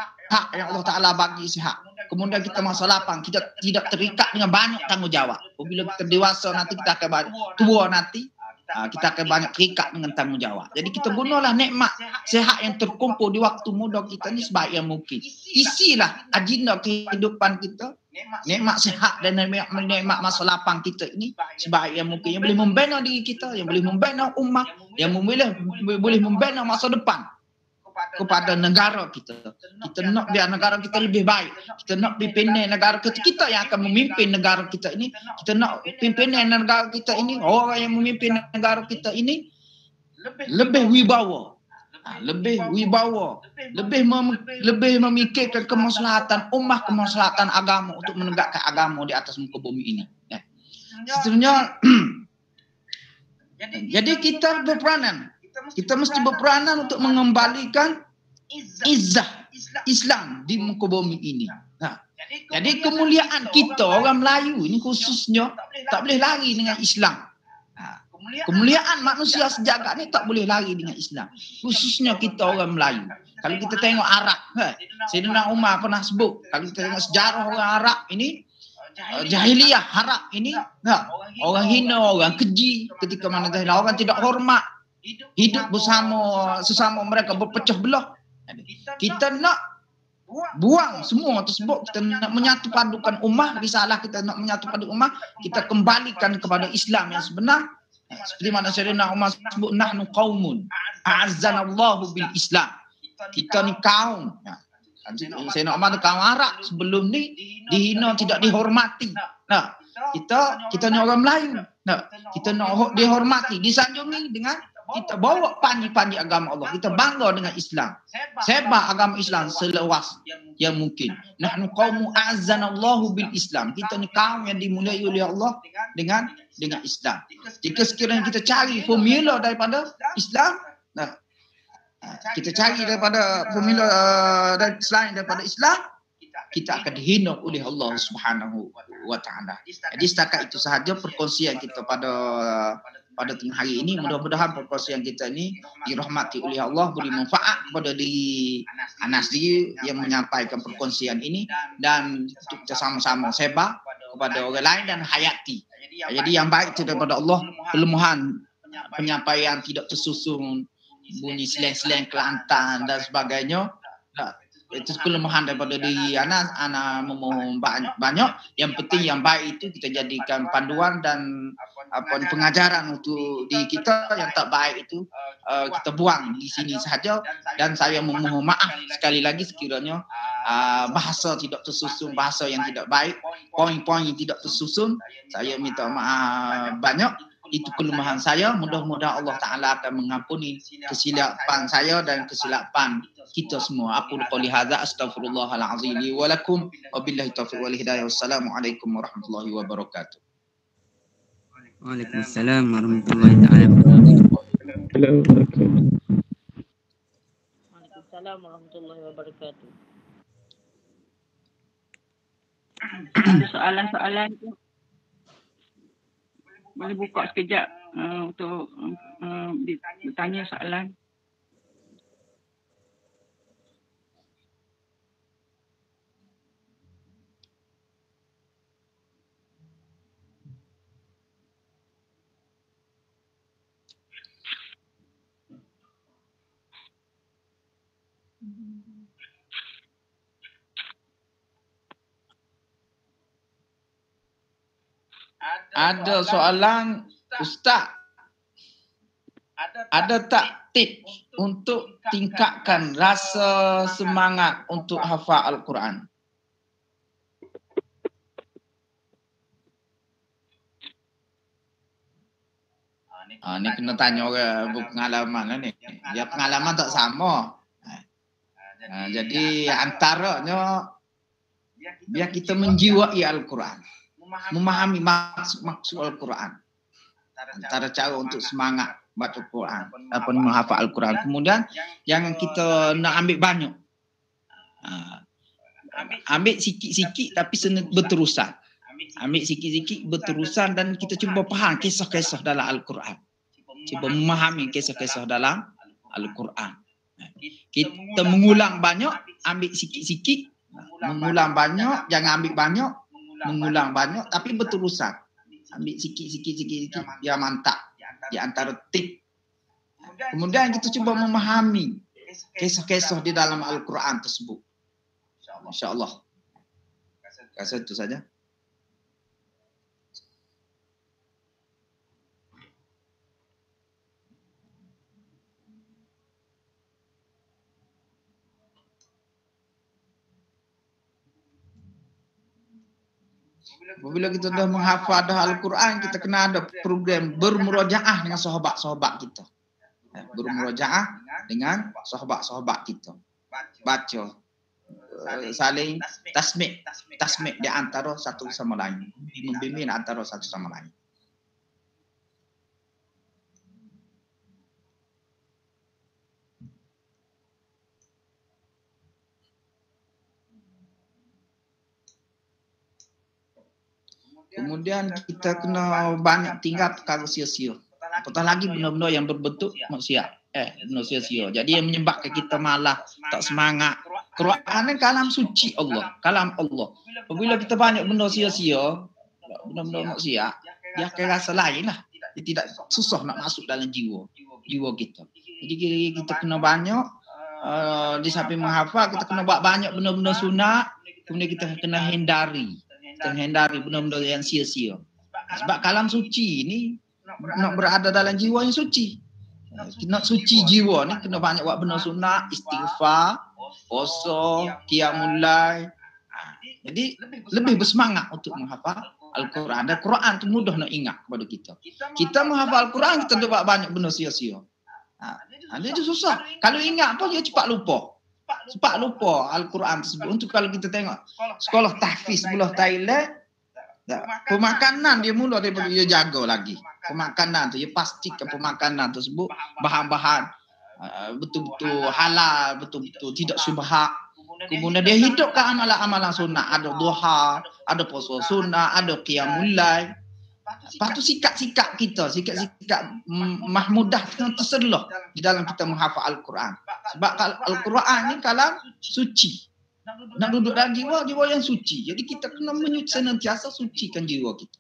yang Allah Ta'ala bagi sehat. Kemudian kita masa lapang, kita tidak terikat dengan banyak tanggungjawab. Apabila kita dewasa nanti, kita akan banyak tua nanti, kita akan banyak terikat dengan tanggungjawab. Jadi kita gunalah nikmat sehat yang terkumpul di waktu muda kita ni sebaik yang mungkin. Isilah agenda kehidupan kita nikmat sihat dan nikmat masa lapang kita ini sebaik yang mungkin, yang boleh membina diri kita, yang boleh membina ummah, yang boleh membina masa depan kepada negara kita. Kita nak biar negara kita lebih baik. Kita nak pimpinan negara kita. Kita yang akan memimpin negara kita ini. Kita nak pimpinan negara kita ini, orang yang memimpin negara kita ini lebih wibawa. Lebih memikirkan kemaslahatan ummah, kemaslahatan agama untuk menegakkan agama di atas muka bumi ini. Sebenarnya jadi kita berperanan. Kita mesti berperanan untuk mengembalikan izzah Islam di muka bumi ini. Jadi kemuliaan kita orang Melayu ini khususnya tak boleh lari dengan Islam. Kemuliaan manusia sejagat ni tak boleh lari dengan Islam. Khususnya kita orang Melayu. Kalau kita tengok Arab, Sayyidina Umar pernah sebut, kalau kita tengok sejarah orang Arab ini, jahiliyah Arab ini, orang hina, orang keji, ketika mana orang tidak hormat, hidup bersama sesama mereka berpecah belah. Kita nak buang semua tersebut, kita nak menyatu padukan ummah, risalah kita nak menyatu padukan ummah, kita kembalikan kepada Islam yang sebenar. Seperti mana Sayyidina Umar sebut, nahnu qaumun a'azzanallahu bil Islam. Kita ni kaum. Sayyidina Umar ni kaum Arab sebelum ni dihina, tidak dihormati. Kita ni orang Melayu. Kita nak dihormati, disanjungi dengan kita bawa panji-panji agama Allah. Kita bangga dengan Islam. Sebar agama Islam seluas yang mungkin. Nahnu qaumun a'azzanallahu bil Islam. Kita ni kaum yang dimuliai oleh Allah dengan Islam. Jika sekiranya kita cari formula daripada Islam, kita cari daripada formula selain daripada Islam, kita akan dihina oleh Allah Subhanahu wa taala. Jadi setakat itu sahaja perkongsian kita pada tengah hari ini. Mudah-mudahan perkongsian kita ini dirahmati oleh Allah, beri manfaat kepada diri Anas sendiri yang menyampaikan perkongsian ini, dan untuk kita sama-sama sebar kepada orang lain dan hayati. Jadi yang baik itu daripada Allah, kelemahan penyampaian tidak tersusun, bunyi slang-slang Kelantan dan sebagainya, itu kelemahan daripada diri Anas memohon banyak. Yang penting yang baik itu kita jadikan panduan dan pengajaran untuk diri kita. Yang tak baik itu kita buang di sini sahaja. Dan saya memohon maaf sekali lagi sekiranya bahasa tidak tersusun, bahasa yang tidak baik, poin-poin yang tidak tersusun, saya minta maaf banyak. Itu kelemahan saya. Mudah-mudahan Allah Ta'ala akan mengampuni kesilapan saya dan kesilapan kita semua. Aku qouli hadza astaghfirullahalazim li wa lakum wa billahi taufiq wal hidayah. Wassalamualaikum warahmatullahi wabarakatuh. Waalaikumsalam warahmatullahi wabarakatuh. Waalaikumsalam warahmatullahi wabarakatuh. Ada soalan-soalan tu? Boleh buka sekejap untuk bertanya soalan. Ada soalan, Ustaz. Ada tak tips untuk tingkatkan rasa semangat untuk hafal Al-Quran? Ni kena tanya orang berpengalaman lah ni. Dia pengalaman tak sama. Jadi antaranya biar kita menjiwai Al-Quran, memahami maksud Al-Quran, antara cara untuk semangat baca Quran ataupun menghafal Al-Quran. Kemudian jangan kita nak ambil banyak, ambil sikit-sikit tapi berterusan. Ambil sikit-sikit berterusan dan kita cuba faham kisah-kisah dalam Al-Quran, cuba memahami kisah-kisah dalam Al-Quran. Kita mengulang banyak, ambil sikit-sikit. Mengulang banyak, jangan ambil banyak, mengulang banyak tapi berterusan. Ambil sikit-sikit biar mantap di antara tip. Kemudian kita cuba memahami kisah-kisah di dalam Al-Quran tersebut. Insya-Allah. Rasa itu saja. Apabila kita dah menghafal Al-Quran, kita kena ada program bermurojaah dengan sahabat-sahabat kita. Bermurojaah dengan sahabat-sahabat kita. Baca, saling tasmik di antara satu sama lain. Membimbing antara satu sama lain. Kemudian kita kena banyak tinggal perkara sia-sia. Apatah lagi benda-benda yang berbentuk maksiat. Benda sia-sia. Jadi yang menyebabkan kita malah tak semangat. Quran ni kalam suci Allah. Kalam Allah. Apabila kita banyak benda sia-sia, benda-benda maksiat, dia akan rasa lain lah. Dia tidak susah nak masuk dalam jiwa kita. Jadi kita kena banyak, di samping menghafal, kita kena buat banyak benda-benda sunat. Kemudian kita kena hindari benda-benda yang sia-sia. Sebab kalam suci ni nak berada dalam jiwa yang suci. Nak suci jiwa ni kena banyak buat benda sunat, istighfar, puasa, qiyamul lail. Jadi lebih bersemangat untuk menghafal Al-Quran. Dan Quran tu mudah nak ingat kepada kita. Kita menghafal Al-Quran, kita buat banyak benda sia-sia. Dia tu susah. Kalau ingat pun dia cepat lupa. Al-Quran tersebut. Untuk kalau kita tengok sekolah tahfiz sebelah Thailand, pemakanan dia mula daripada dia jaga lagi. Pemakanan tu dia pastikan pemakanan tersebut bahan-bahan betul-betul halal, betul-betul tidak syubhat. Kemudian dia hidupkan amalan-amalan sunnah, ada duha, ada puasa sunnah, ada qiyamul lail. Lepas tu sikap-sikap kita, sikap-sikap mahmudah terselah di dalam kita menghafal Al-Quran. Sebab Al-Quran ni kalam suci. Nak duduk dalam jiwa yang suci. Jadi kita kena senantiasa sucikan jiwa kita.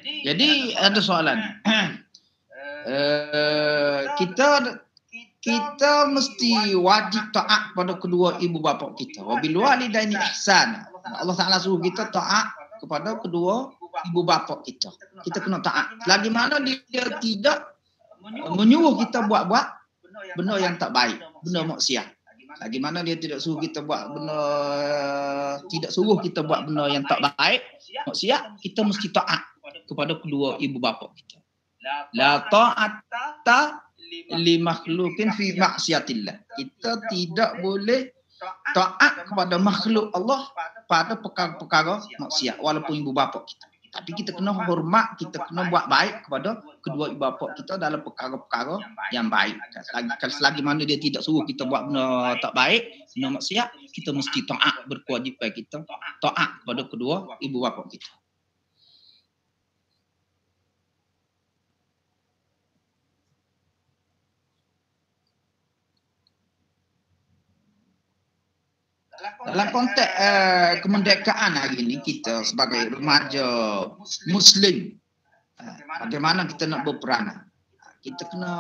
Jadi ada soalan. Kita mesti wajib taat pada kedua ibu bapa kita. Wabil walidaini ihsan. Allah Taala suruh kita taat kepada kedua ibu bapa kita. Kita kena taat. Selagi mana dia tidak menyuruh kita buat benda yang tak baik, benda maksiat. Lagi mana dia tidak suruh kita buat benda, tidak suruh kita buat benda yang tak baik, maksiat, kita mesti taat kepada kedua ibu bapa kita. La ta'ata li makhluqin fi maksiatillah. Kita tidak boleh taat kepada makhluk Allah pada perkara-perkara maksiat walaupun ibu bapa kita. Tapi kita kena hormat, kita kena buat baik kepada kedua ibu bapa kita dalam perkara-perkara yang baik. Selagi mana dia tidak suruh kita buat benda tak baik, benda maksiat, kita mesti taat, berkewajipan kita taat kepada kedua ibu bapa kita. Dalam konteks kemerdekaan hari ini, kita sebagai remaja Muslim, bagaimana kita nak berperanan? Kita kena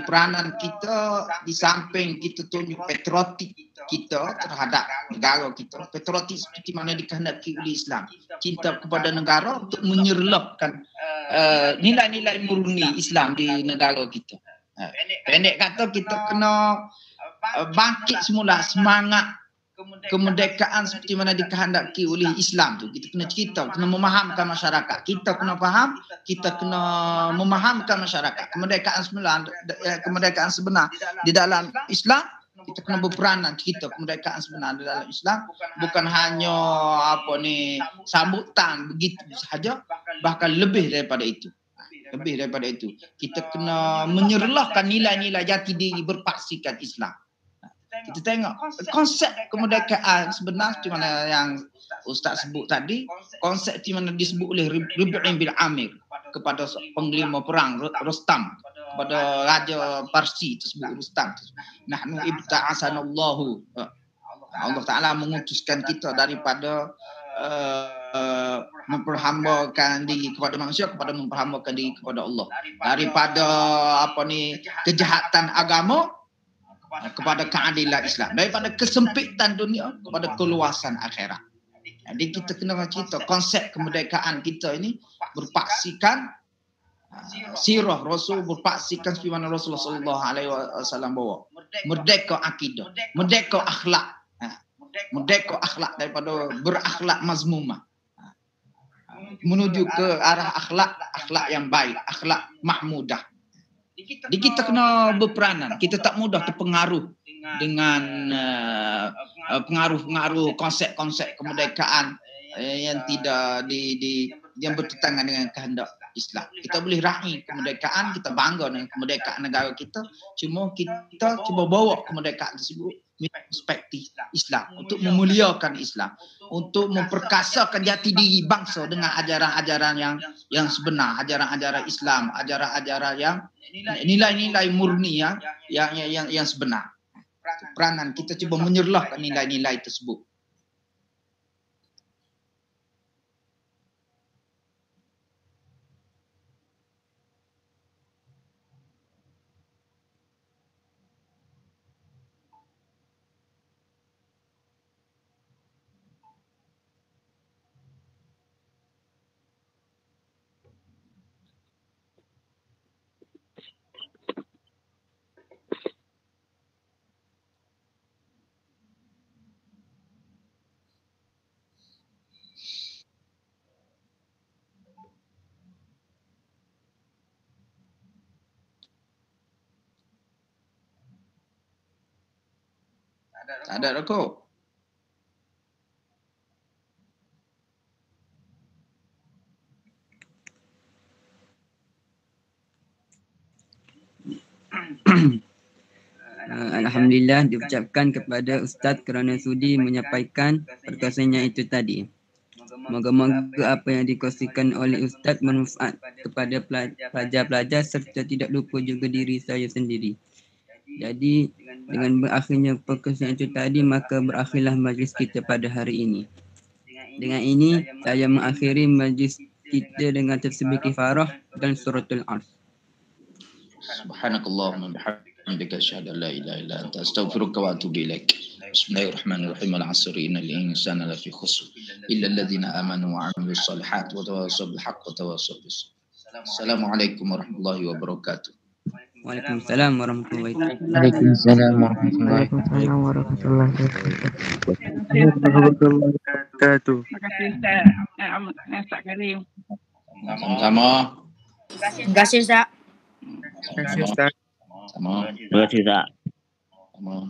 peranan kita di samping kita tunjuk patriotik kita terhadap negara kita. Patriotik seperti mana dikehendaki oleh Islam. Cinta kepada negara untuk menyerlapkan nilai-nilai murni Islam di negara kita. Pendek kata, kita kena bangkit semula semangat kemerdekaan seperti mana dikehendaki oleh Islam tu. Kita kena cerita, kena memahamkan masyarakat. Kita kena faham, kita kena memahamkan masyarakat. Kemerdekaan sebenar di dalam Islam kita kena berperanan kita kemerdekaan sebenar dalam Islam bukan hanya sambutan begitu sahaja, bahkan lebih daripada itu. Kita kena menyerlahkan nilai-nilai jati diri berpaksikan Islam. Kita tengok konsep kemerdekaan sebenar di mana yang Ustaz sebut tadi, konsep di mana disebut oleh Rib'in bin Amir kepada panglima perang Rustam, kepada Raja Parsi tersebut Rustam. Nahnu ibta'asanallahu. Allah Ta'ala mengutuskan kita daripada memperhambakan diri kepada manusia kepada memperhambakan diri kepada Allah. Daripada kejahatan agama kepada keadilan Islam, daripada kesempitan dunia kepada keluasan akhirat. Jadi kita kena cerita konsep kemerdekaan kita ini berpaksikan sirah Rasul, berpaksikan seperti mana Rasulullah sallallahu alaihi wasallam bawa. Merdeka akidah, merdeka akhlak. Merdeka akhlak daripada berakhlak mazmumah. Menuju ke arah akhlak yang baik, akhlak mahmudah. Jadi kita kena berperanan. Kita tak mudah terpengaruh dengan pengaruh-pengaruh konsep-konsep kemerdekaan yang tidak yang bertentangan dengan kehendak Islam. Kita boleh raih kemerdekaan, kita bangga dengan kemerdekaan negara kita. Cuma kita cuba bawa kemerdekaan tersebut perspektif Islam untuk memuliakan Islam, untuk memperkasakan jati diri bangsa dengan ajaran-ajaran yang sebenar, ajaran-ajaran Islam, ajaran-ajaran yang nilai-nilai murni yang sebenar. Peranan kita cuba menyerlahkan nilai-nilai tersebut. Tak ada rokok. Alhamdulillah diucapkan kepada Ustaz kerana sudi menyampaikan perkongsiannya itu tadi. Moga-moga apa yang dikongsikan oleh Ustaz bermanfaat kepada pelajar-pelajar serta tidak lupa juga diri saya sendiri. Jadi dengan berakhirnya perkongsian itu tadi, maka berakhirlah majlis kita pada hari ini. Dengan ini saya mengakhiri majlis kita dengan tasbih kifarah dan suratul As. Subhanakallahumma bihamdika asyhadu an la ilaha illa anta astaghfiruka wa atubu ilaik. Bismillahirrahmanirrahim. Al-'asri innal insana lafi khusr illa alladhina amanu wa 'amilus shalihat wa tawassaw bil haqqi wa tawassaw bis sabr. Assalamualaikum warahmatullahi wabarakatuh. Waalaikumsalam warahmatullahi wabarakatuh. Waalaikumsalam warahmatullahi wabarakatuh. Terima kasih Ustaz Karim. Sama-sama. Terima kasih Ustaz. Sama. Terima kasih, Ustaz. Sama.